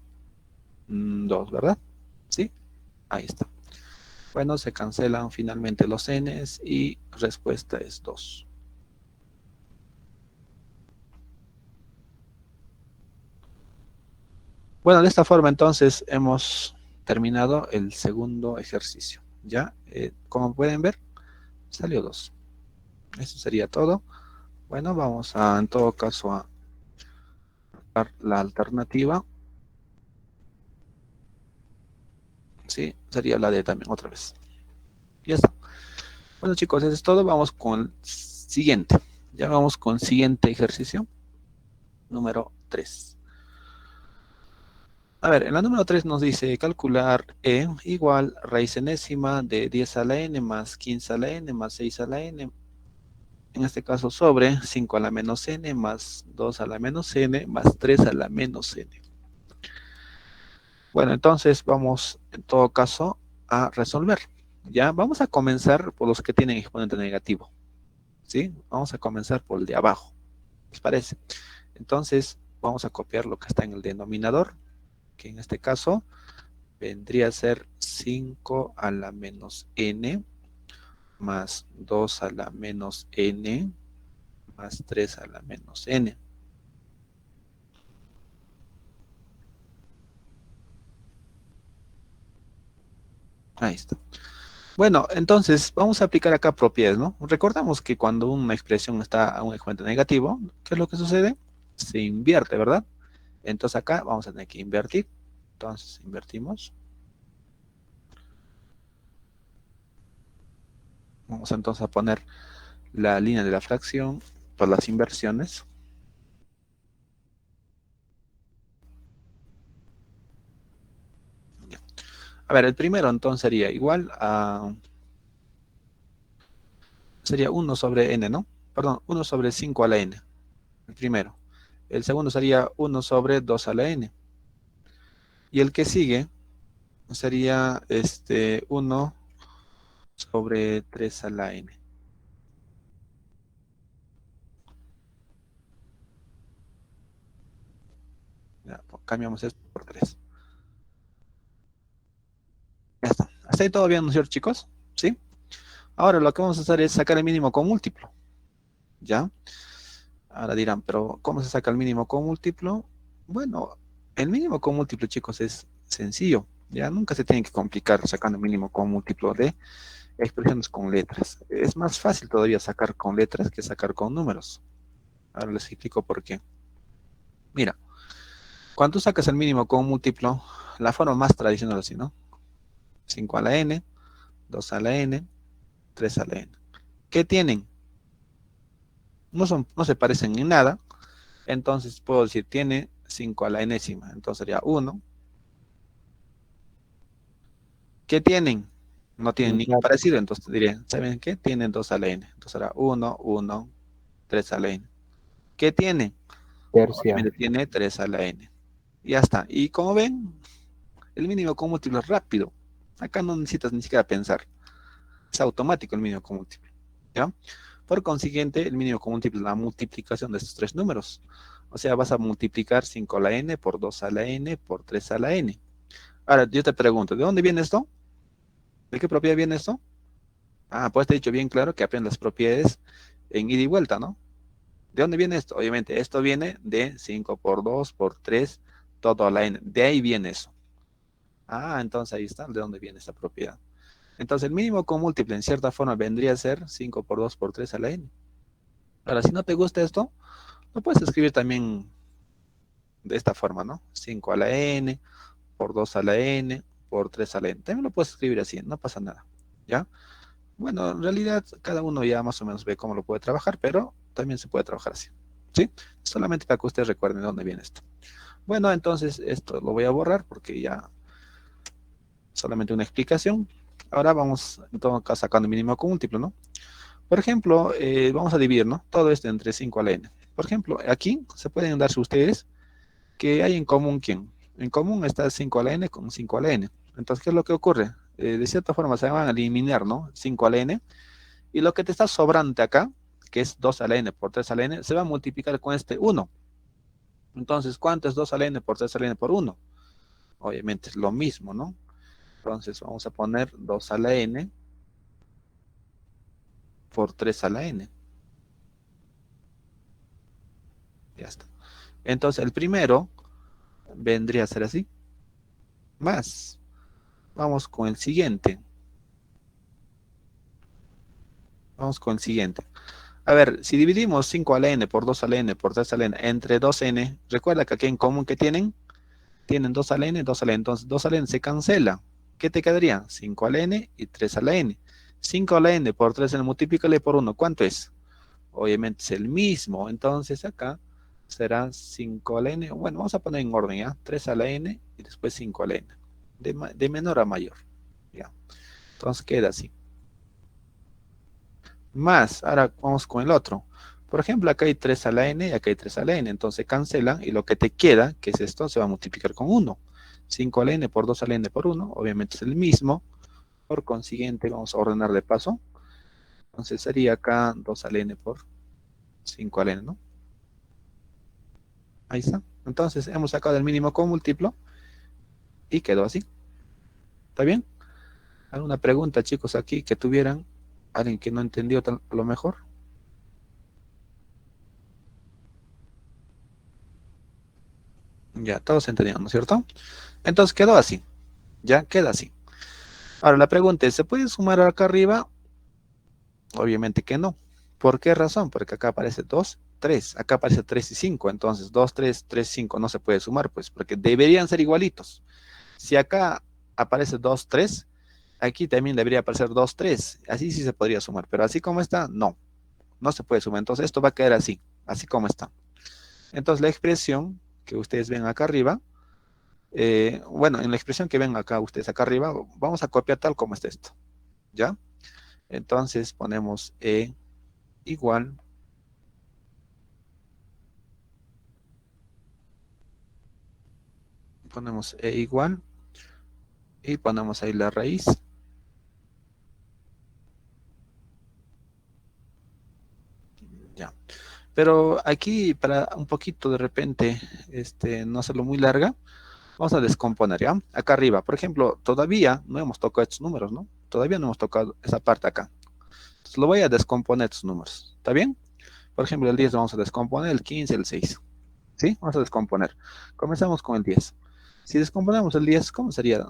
2, ¿verdad? ¿Sí? Ahí está. Bueno, se cancelan finalmente los n's y respuesta es 2. Bueno, de esta forma entonces hemos terminado el segundo ejercicio. ¿Ya? Como pueden ver, salió 2. Eso sería todo. Bueno, vamos a, en todo caso, a dar la alternativa. Sí, sería la D también, otra vez. Ya está. Bueno, chicos, eso es todo. Vamos con el siguiente. Ya vamos con el siguiente ejercicio. Número 3. A ver, en la número 3 nos dice calcular E igual raíz enésima de 10 a la n más 15 a la n más 6 a la n. En este caso sobre 5 a la menos n más 2 a la menos n más 3 a la menos n. Bueno, entonces vamos en todo caso a resolver. Ya, vamos a comenzar por los que tienen exponente negativo. ¿Sí? Vamos a comenzar por el de abajo. ¿Les parece? Entonces vamos a copiar lo que está en el denominador, que en este caso vendría a ser 5 a la menos n más 2 a la menos n más 3 a la menos n. Ahí está. Bueno, entonces vamos a aplicar acá propiedades, ¿no? Recordamos que cuando una expresión está a un exponente negativo, ¿qué es lo que sucede? Se invierte, ¿verdad? Entonces acá vamos a tener que invertir. Entonces invertimos. Vamos entonces a poner la línea de la fracción por las inversiones. A ver, el primero entonces sería igual a... Sería 1 sobre n, ¿no? Perdón, 1 sobre 5 a la n. El primero. El segundo sería 1 sobre 2 a la n. Y el que sigue sería 1 sobre 3 a la n. Ya, cambiamos esto por 3. Ya está. ¿Hasta ahí todo bien, no es cierto, chicos? ¿Sí? Ahora lo que vamos a hacer es sacar el mínimo con múltiplo. ¿Ya? Ahora dirán, pero ¿cómo se saca el mínimo con múltiplo? Bueno, el mínimo con múltiplo, chicos, es sencillo. Ya nunca se tiene que complicar sacando el mínimo con múltiplo de expresiones con letras. Es más fácil todavía sacar con letras que sacar con números. Ahora les explico por qué. Mira, cuando tú sacas el mínimo con múltiplo, la forma más tradicional así, ¿no? 5 a la n, 2 a la n, 3 a la n. ¿Qué tienen? No se parecen en nada. Entonces puedo decir, tiene 5 a la enésima. Entonces sería 1. ¿Qué tienen? No tienen ningún parecido. Entonces diré, ¿saben qué? Tienen 2 a la n. Entonces será 1, 1, 3 a la n. ¿Qué tiene? Tercia. Obviamente tiene 3 a la n. Ya está. Y como ven, el mínimo con múltiplo es rápido. Acá no necesitas ni siquiera pensar. Es automático el mínimo con múltiplo. ¿Ya? Por consiguiente, el mínimo con múltiplo es la multiplicación de estos tres números. O sea, vas a multiplicar 5 a la n por 2 a la n por 3 a la n. Ahora, yo te pregunto, ¿de dónde viene esto? ¿De qué propiedad viene esto? Ah, pues te he dicho bien claro que aprendas las propiedades en ida y vuelta, ¿no? ¿De dónde viene esto? Obviamente, esto viene de 5 por 2 por 3, todo a la n. De ahí viene eso. Ah, entonces ahí está, ¿de dónde viene esta propiedad? Entonces, el mínimo con múltiplo, en cierta forma, vendría a ser 5 por 2 por 3 a la n. Ahora, si no te gusta esto, lo puedes escribir también de esta forma, ¿no? 5 a la n, por 2 a la n, por 3 a la n. También lo puedes escribir así, no pasa nada, ¿ya? Bueno, en realidad cada uno ya más o menos ve cómo lo puede trabajar, pero también se puede trabajar así, ¿sí? Solamente para que ustedes recuerden de dónde viene esto. Bueno, entonces esto lo voy a borrar porque ya solamente una explicación. Ahora vamos, en todo caso, sacando el mínimo con múltiplo, ¿no? Por ejemplo, vamos a dividir, ¿no? Todo esto entre 5 a la n. Por ejemplo, aquí se pueden darse ustedes que hay en común, ¿quién? En común está 5 a la n con 5 a la n. Entonces, ¿qué es lo que ocurre? De cierta forma se van a eliminar, ¿no? 5 a la n. Y lo que te está sobrante acá, que es 2 a la n por 3 a la n, se va a multiplicar con este 1. Entonces, ¿cuánto es 2 a la n por 3 a la n por 1? Obviamente es lo mismo, ¿no? Entonces, vamos a poner 2 a la n por 3 a la n. Ya está. Entonces, el primero vendría a ser así. Más. Vamos con el siguiente. Vamos con el siguiente. A ver, si dividimos 5 a la n por 2 a la n por 3 a la n entre 2n, recuerda que aquí en común que tienen 2 a la n, 2 a la n. Entonces 2 a la n se cancela. ¿Qué te quedaría? 5 a la n y 3 a la n. 5 a la n por 3 a la n, multiplícale por 1. ¿Cuánto es? Obviamente es el mismo. Entonces acá será 5 a la n. Bueno, vamos a poner en orden, ¿ya? 3 a la n y después 5 a la n. De menor a mayor. ¿Ya? Entonces queda así. Más, ahora vamos con el otro. Por ejemplo, acá hay 3 a la n y acá hay 3 a la n. Entonces cancelan y lo que te queda, que es esto, se va a multiplicar con 1. 5 a la n por 2 a la n por 1, obviamente es el mismo. Por consiguiente, vamos a ordenar de paso. Entonces sería acá 2 a la n por 5 a la n, ¿no? Ahí está. Entonces hemos sacado el mínimo con múltiplo y quedó así. ¿Está bien? ¿Alguna pregunta, chicos, aquí que tuvieran? ¿Alguien que no entendió a lo mejor? Ya, todos entendieron, ¿no es cierto? Entonces quedó así. Ya queda así. Ahora la pregunta es, ¿se puede sumar acá arriba? Obviamente que no. ¿Por qué razón? Porque acá aparece 2, 3. Acá aparece 3 y 5. Entonces 2, 3, 3, 5 no se puede sumar, pues, porque deberían ser igualitos. Si acá aparece 2, 3, aquí también debería aparecer 2, 3. Así sí se podría sumar, pero así como está, no. No se puede sumar. Entonces esto va a quedar así, así como está. Entonces la expresión que ustedes ven acá arriba, bueno, en la expresión que ven acá ustedes acá arriba, vamos a copiar tal como está esto. ¿Ya? Entonces ponemos E igual, ponemos E igual y ponemos ahí la raíz. Ya. Pero aquí, para un poquito de repente, no hacerlo muy larga, vamos a descomponer, ¿ya? Acá arriba, por ejemplo, todavía no hemos tocado estos números, ¿no? Todavía no hemos tocado esa parte acá. Entonces lo voy a descomponer estos números, ¿está bien? Por ejemplo, el 10 lo vamos a descomponer, el 15, el 6. ¿Sí? Vamos a descomponer. Comenzamos con el 10. Si descomponemos el 10, ¿cómo sería?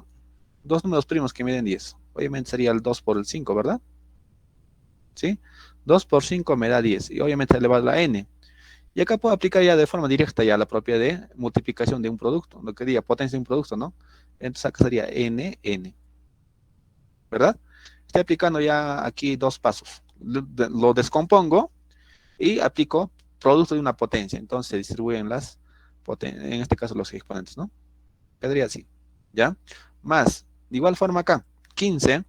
Dos números primos que miden 10. Obviamente sería el 2 por el 5, ¿verdad? ¿Sí? 2 por 5 me da 10. Y obviamente elevado a la n. Y acá puedo aplicar ya de forma directa ya la propiedad de multiplicación de un producto. Lo que diga potencia de un producto, ¿no? Entonces acá sería n, ¿verdad? Estoy aplicando ya aquí dos pasos. Lo descompongo y aplico producto de una potencia. Entonces se distribuyen en este caso los exponentes, ¿no? Quedaría así, ¿ya? Más, de igual forma acá, 15,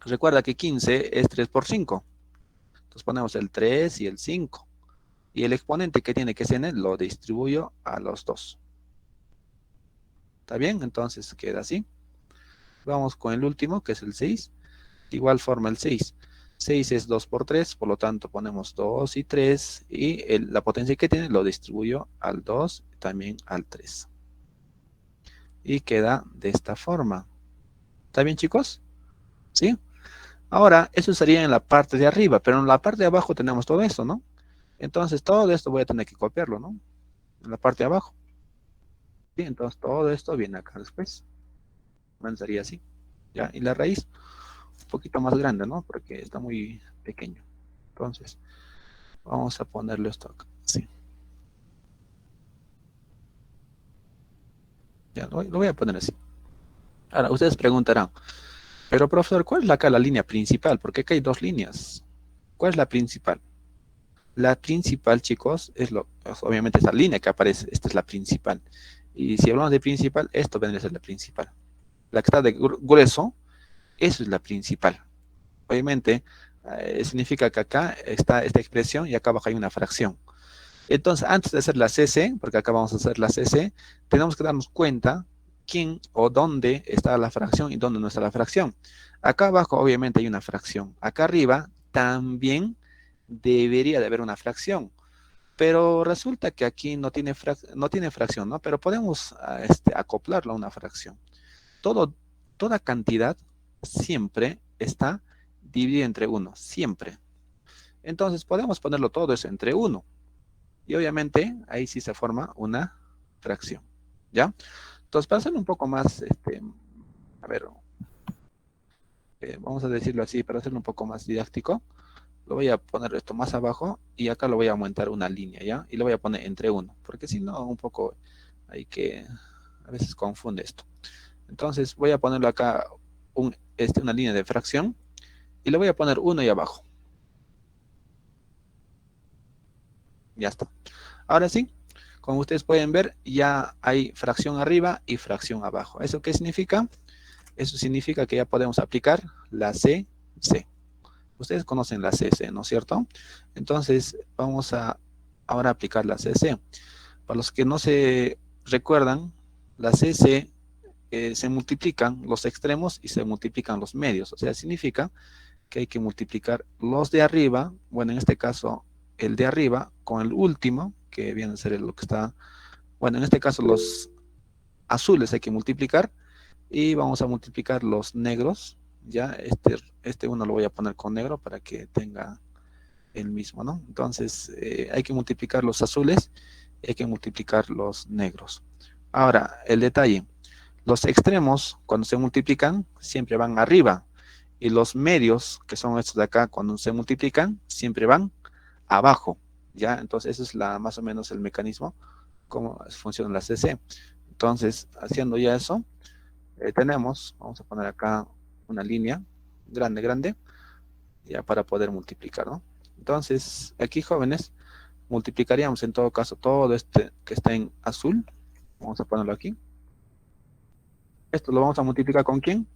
recuerda que 15 es 3 por 5. Entonces ponemos el 3 y el 5. Y el exponente que tiene que ser n lo distribuyo a los dos. ¿Está bien? Entonces queda así. Vamos con el último, que es el 6. De igual forma el 6. 6 es 2 por 3, por lo tanto ponemos 2 y 3. Y la potencia que tiene lo distribuyo al 2, también al 3. Y queda de esta forma. ¿Está bien, chicos? ¿Sí? Ahora, eso sería en la parte de arriba, pero en la parte de abajo tenemos todo esto, ¿no? Entonces, todo esto voy a tener que copiarlo, ¿no? En la parte de abajo. ¿Sí? Entonces, todo esto viene acá después. Bueno, sería así. ¿Ya? Y la raíz, un poquito más grande, ¿no? Porque está muy pequeño. Entonces, vamos a ponerle esto acá. Sí. Ya, lo voy a poner así. Ahora, ustedes preguntarán, pero profesor, ¿cuál es acá la línea principal? Porque acá hay dos líneas. ¿Cuál es la principal? La principal, chicos, obviamente esa línea que aparece, esta es la principal. Y si hablamos de principal, esto vendría a ser la principal. La que está de grueso, eso es la principal. Obviamente, significa que acá está esta expresión y acá abajo hay una fracción. Entonces, antes de hacer la CC, porque acá vamos a hacer la CC, tenemos que darnos cuenta quién o dónde está la fracción y dónde no está la fracción. Acá abajo, obviamente, hay una fracción. Acá arriba también debería de haber una fracción. Pero resulta que aquí no tiene fracción, ¿no? Pero podemos acoplarlo a una fracción. Toda cantidad siempre está dividida entre 1, siempre. Entonces podemos ponerlo todo eso entre 1. Y obviamente ahí sí se forma una fracción, ¿ya? Entonces para hacerlo un poco más, a ver, vamos a decirlo así, para hacerlo un poco más didáctico, lo voy a poner esto más abajo y acá lo voy a aumentar una línea, ¿ya? Y lo voy a poner entre 1, porque si no, un poco hay que, a veces confunde esto. Entonces voy a ponerlo acá una línea de fracción y le voy a poner 1 ahí abajo. Ya está. Ahora sí, como ustedes pueden ver, ya hay fracción arriba y fracción abajo. ¿Eso qué significa? Eso significa que ya podemos aplicar la CC. Ustedes conocen la CC, ¿no es cierto? Entonces, vamos a ahora aplicar la CC. Para los que no se recuerdan, la CC se multiplican los extremos y se multiplican los medios. O sea, significa que hay que multiplicar los de arriba, bueno, en este caso, el de arriba con el último, que viene a ser lo que está, bueno, en este caso los azules hay que multiplicar, y vamos a multiplicar los negros, ya, este uno lo voy a poner con negro para que tenga el mismo, ¿no? Entonces, hay que multiplicar los azules, y hay que multiplicar los negros. Ahora, el detalle, los extremos, cuando se multiplican, siempre van arriba, y los medios, que son estos de acá, cuando se multiplican, siempre van abajo, ¿ya? Entonces, eso es más o menos el mecanismo, cómo funciona la CC. Entonces, haciendo ya eso, vamos a poner acá una línea grande, grande, ya para poder multiplicar, ¿no? Entonces, aquí, jóvenes, multiplicaríamos en todo caso todo este que está en azul. Vamos a ponerlo aquí. Esto lo vamos a multiplicar ¿con quién?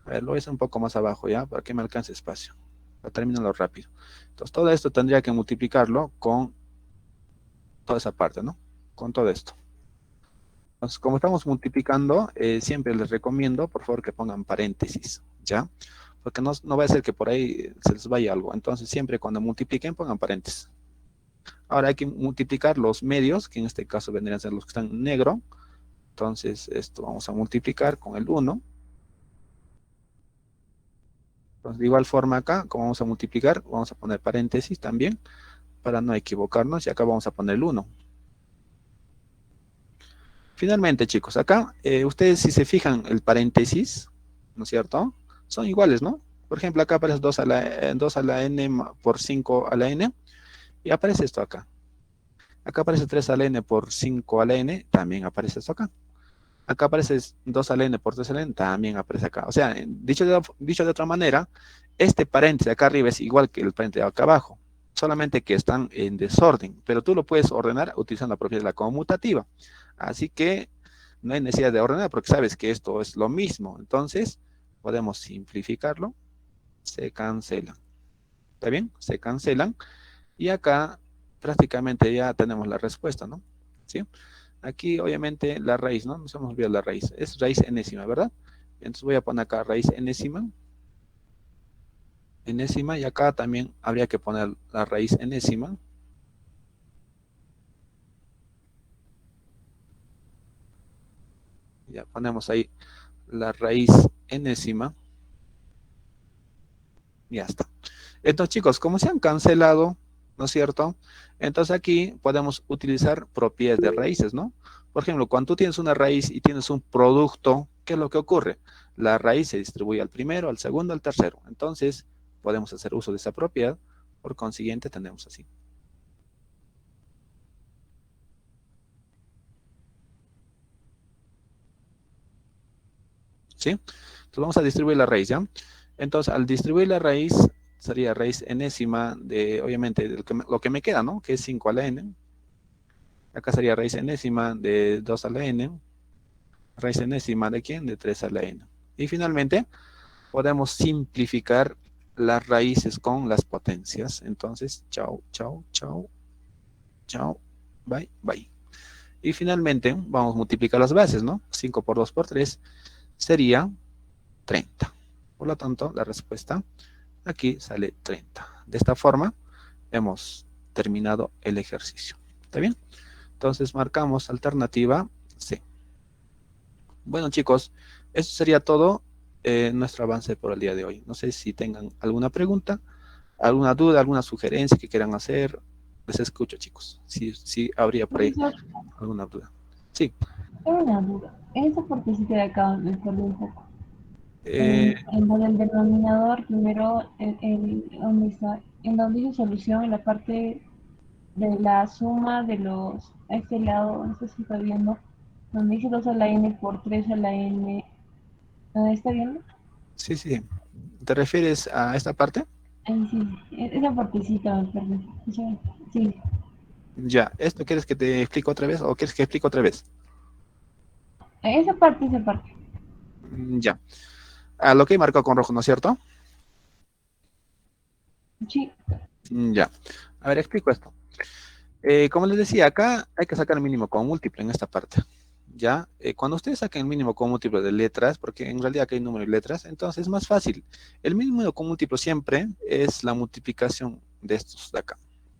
A ver, lo voy a hacer un poco más abajo, ¿ya? Para que me alcance espacio. Para terminarlo rápido. Entonces, todo esto tendría que multiplicarlo con toda esa parte, ¿no? Con todo esto. Entonces, como estamos multiplicando, siempre les recomiendo, por favor, que pongan paréntesis, ¿ya? porque no va a ser que por ahí se les vaya algo. Entonces, siempre cuando multipliquen, pongan paréntesis. Ahora hay que multiplicar los medios, que en este caso vendrían a ser los que están en negro. Entonces, esto vamos a multiplicar con el 1. Entonces, de igual forma acá, como vamos a multiplicar, vamos a poner paréntesis también, para no equivocarnos, y acá vamos a poner el 1. Finalmente, chicos, acá, ustedes si se fijan el paréntesis, ¿no es cierto? Son iguales, ¿no? Por ejemplo, acá aparece 2 a la n por 5 a la n, y aparece esto acá. Acá aparece 3 a la n por 5 a la n, también aparece esto acá. Acá aparece 2 a la n por 3 a la n, también aparece acá. O sea, dicho de otra manera, este paréntesis acá arriba es igual que el paréntesis acá abajo, solamente que están en desorden, pero tú lo puedes ordenar utilizando la propiedad de la conmutativa. Así que no hay necesidad de ordenar porque sabes que esto es lo mismo. Entonces, podemos simplificarlo. Se cancelan. ¿Está bien? Se cancelan. Y acá prácticamente ya tenemos la respuesta, ¿no? ¿Sí? Aquí obviamente la raíz, ¿no? Nos hemos olvidado la raíz. Es raíz enésima, ¿verdad? Entonces voy a poner acá raíz enésima. Enésima, y acá también habría que poner la raíz enésima. Ya ponemos ahí la raíz enésima. Ya está. Entonces, chicos, como se han cancelado, ¿no es cierto? Entonces aquí podemos utilizar propiedades de raíces, ¿no? Por ejemplo, cuando tú tienes una raíz y tienes un producto, ¿qué es lo que ocurre? La raíz se distribuye al primero, al segundo, al tercero. Entonces, podemos hacer uso de esa propiedad. Por consiguiente, tenemos así. ¿Sí? Entonces, vamos a distribuir la raíz, ¿ya? Entonces, al distribuir la raíz, sería raíz enésima de, obviamente, lo que me queda, ¿no? Que es 5 a la n. Acá sería raíz enésima de 2 a la n. Raíz enésima de ¿quién? De 3 a la n. Y finalmente, podemos simplificar las raíces con las potencias. Entonces, chao, chao, chao, chao, bye, bye. Y finalmente, vamos a multiplicar las bases, ¿no? 5 por 2 por 3 sería 30. Por lo tanto, la respuesta aquí sale 30. De esta forma, hemos terminado el ejercicio. ¿Está bien? Entonces, marcamos alternativa C. Bueno, chicos, eso sería todo nuestro avance por el día de hoy. No sé si tengan alguna pregunta, alguna duda, alguna sugerencia que quieran hacer. Les escucho, chicos. Sí, habría por ahí Profesor, alguna duda. Sí. tengo una duda. Esa partecita de acá me perdí un poco. Eh, En lo del denominador, primero, ¿dónde está? En donde dice solución, en la parte de la suma de los, a este lado, no sé si está viendo, donde dice 2 a la n por 3 a la n, ¿está viendo? sí, sí. ¿Te refieres a esta parte? Ahí sí, esa partecita me perdí. Sí, Ya. ¿Esto quieres que te explique otra vez o quieres que explique otra vez? esa parte, esa parte. Ya. A lo que he marcado con rojo, ¿no es cierto? Sí, Ya. A ver, explico esto. Como les decía, acá hay que sacar el mínimo común múltiplo en esta parte. ¿Ya? Cuando ustedes saquen el mínimo común múltiplo de letras, porque en realidad aquí hay número de letras, entonces es más fácil. El mínimo común múltiplo siempre es la multiplicación de estos de acá.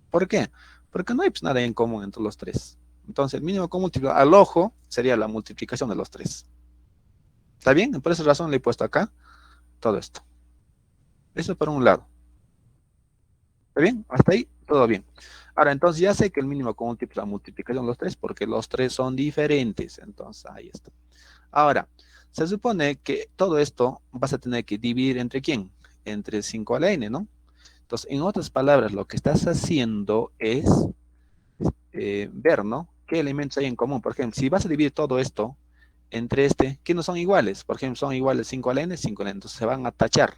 ¿Por qué? Porque no hay pues, nada en común entre los tres. Entonces el mínimo común múltiplo al ojo sería la multiplicación de los tres. ¿Está bien? Por esa razón le he puesto acá todo esto. Eso por un lado. ¿Está bien? Hasta ahí, todo bien. Ahora, entonces ya sé que el mínimo común múltiplo es la multiplicación de los tres porque los tres son diferentes. Entonces, ahí está. Ahora, se supone que todo esto vas a tener que dividir entre ¿quién? Entre 5 a la n, ¿no? Entonces, en otras palabras, lo que estás haciendo es ver, ¿no? ¿Qué elementos hay en común? Por ejemplo, si vas a dividir todo esto entre ¿qué no son iguales? Por ejemplo, son iguales 5 a la n, 5 a la n. Entonces, se van a tachar.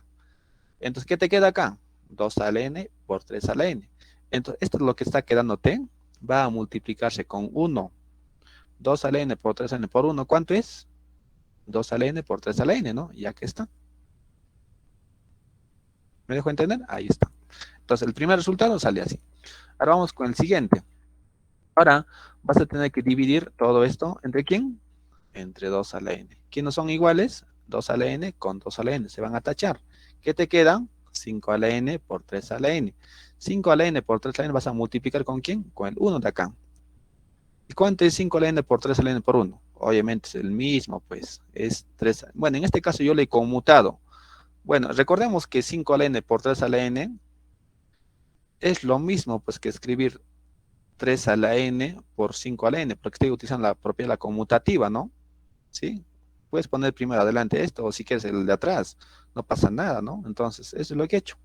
Entonces, ¿qué te queda acá? 2 a la n por 3 a la n. Entonces, esto es lo que está quedándote. Va a multiplicarse con 1. 2 a la n por 3 a la n por 1. ¿Cuánto es? 2 a la n por 3 a la n, ¿no? Ya que está. ¿Me dejo entender? Ahí está. Entonces, el primer resultado sale así. Ahora vamos con el siguiente. Ahora vas a tener que dividir todo esto ¿entre quién? Entre 2 a la n. ¿Quiénes son iguales? 2 a la n con 2 a la n. Se van a tachar. ¿Qué te quedan? 5 a la n por 3 a la n. 5 a la n por 3 a la n vas a multiplicar ¿con quién? Con el 1 de acá. ¿Y cuánto es 5 a la n por 3 a la n por 1? Obviamente es el mismo, pues. Es 3. Bueno, en este caso yo le he conmutado. Bueno, recordemos que 5 a la n por 3 a la n es lo mismo, pues, que escribir 3 a la n por 5 a la n, porque estoy utilizando la propiedad la conmutativa, ¿no? ¿Sí? Puedes poner primero adelante esto, o si quieres el de atrás, no pasa nada, ¿no? Entonces, eso es lo que he hecho,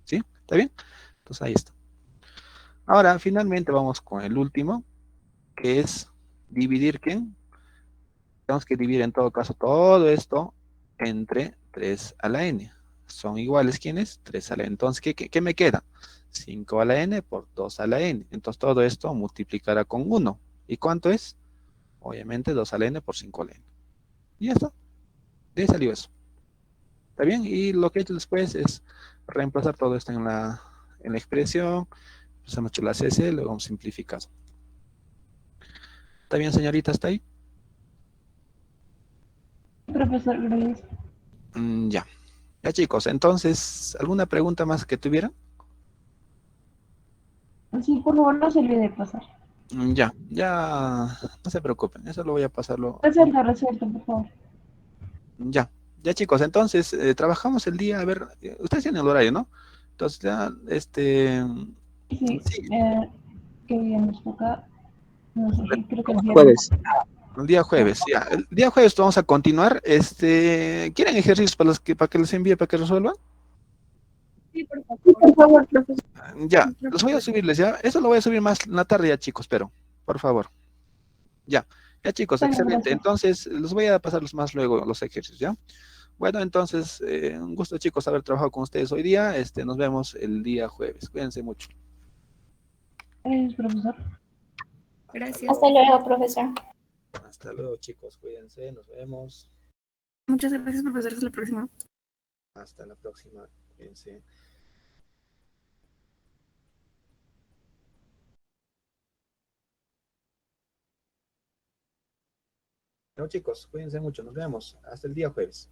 ¿sí? ¿Está bien? Entonces, ahí está. Ahora, finalmente, vamos con el último, que es dividir, ¿quién? Tenemos que dividir en todo caso todo esto entre 3 a la n. ¿Son iguales quiénes? 3 a la n. Entonces, ¿qué me queda? 5 a la n por 2 a la n. Entonces, todo esto multiplicará con 1. ¿Y cuánto es? Obviamente 2 a la n por 5 a la n. Y ya está. De ahí salió eso. ¿Está bien? Y lo que he hecho después es reemplazar todo esto en la expresión. Pues hemos hecho la CC, luego hemos simplificado. ¿Está bien, señorita? ¿Está ahí? Profesor, gracias. Ya. Ya, chicos. Entonces, ¿alguna pregunta más que tuvieran? Sí, por favor, no se olvide de pasar. Ya, no se preocupen, eso lo voy a pasarlo. Resuelta, resuelta, por favor. Ya, ya chicos, entonces trabajamos el día, a ver, ustedes tienen el horario, ¿no? Entonces ya, Sí, sí, ¿qué día nos toca? No sé, creo que el viernes. Jueves. el día jueves, ya, el día jueves vamos a continuar, ¿quieren ejercicios para que les envíe, para que resuelvan? Sí, por Sí, favor. por favor, profesor. Ya, los voy a subirles, ya, eso lo voy a subir más en la tarde ya chicos, pero, por favor, ya, ya chicos, Está bien, excelente, gracias. entonces los voy a pasarlos más luego los ejercicios, ¿ya? Bueno, entonces, un gusto chicos haber trabajado con ustedes hoy día. Nos vemos el día jueves. Cuídense mucho. Gracias, profesor. Gracias. Hasta luego, profesor. Hasta luego chicos, cuídense, nos vemos. Muchas gracias, profesor. Hasta la próxima. Hasta la próxima, cuídense. No chicos, cuídense mucho, nos vemos. Hasta el día jueves.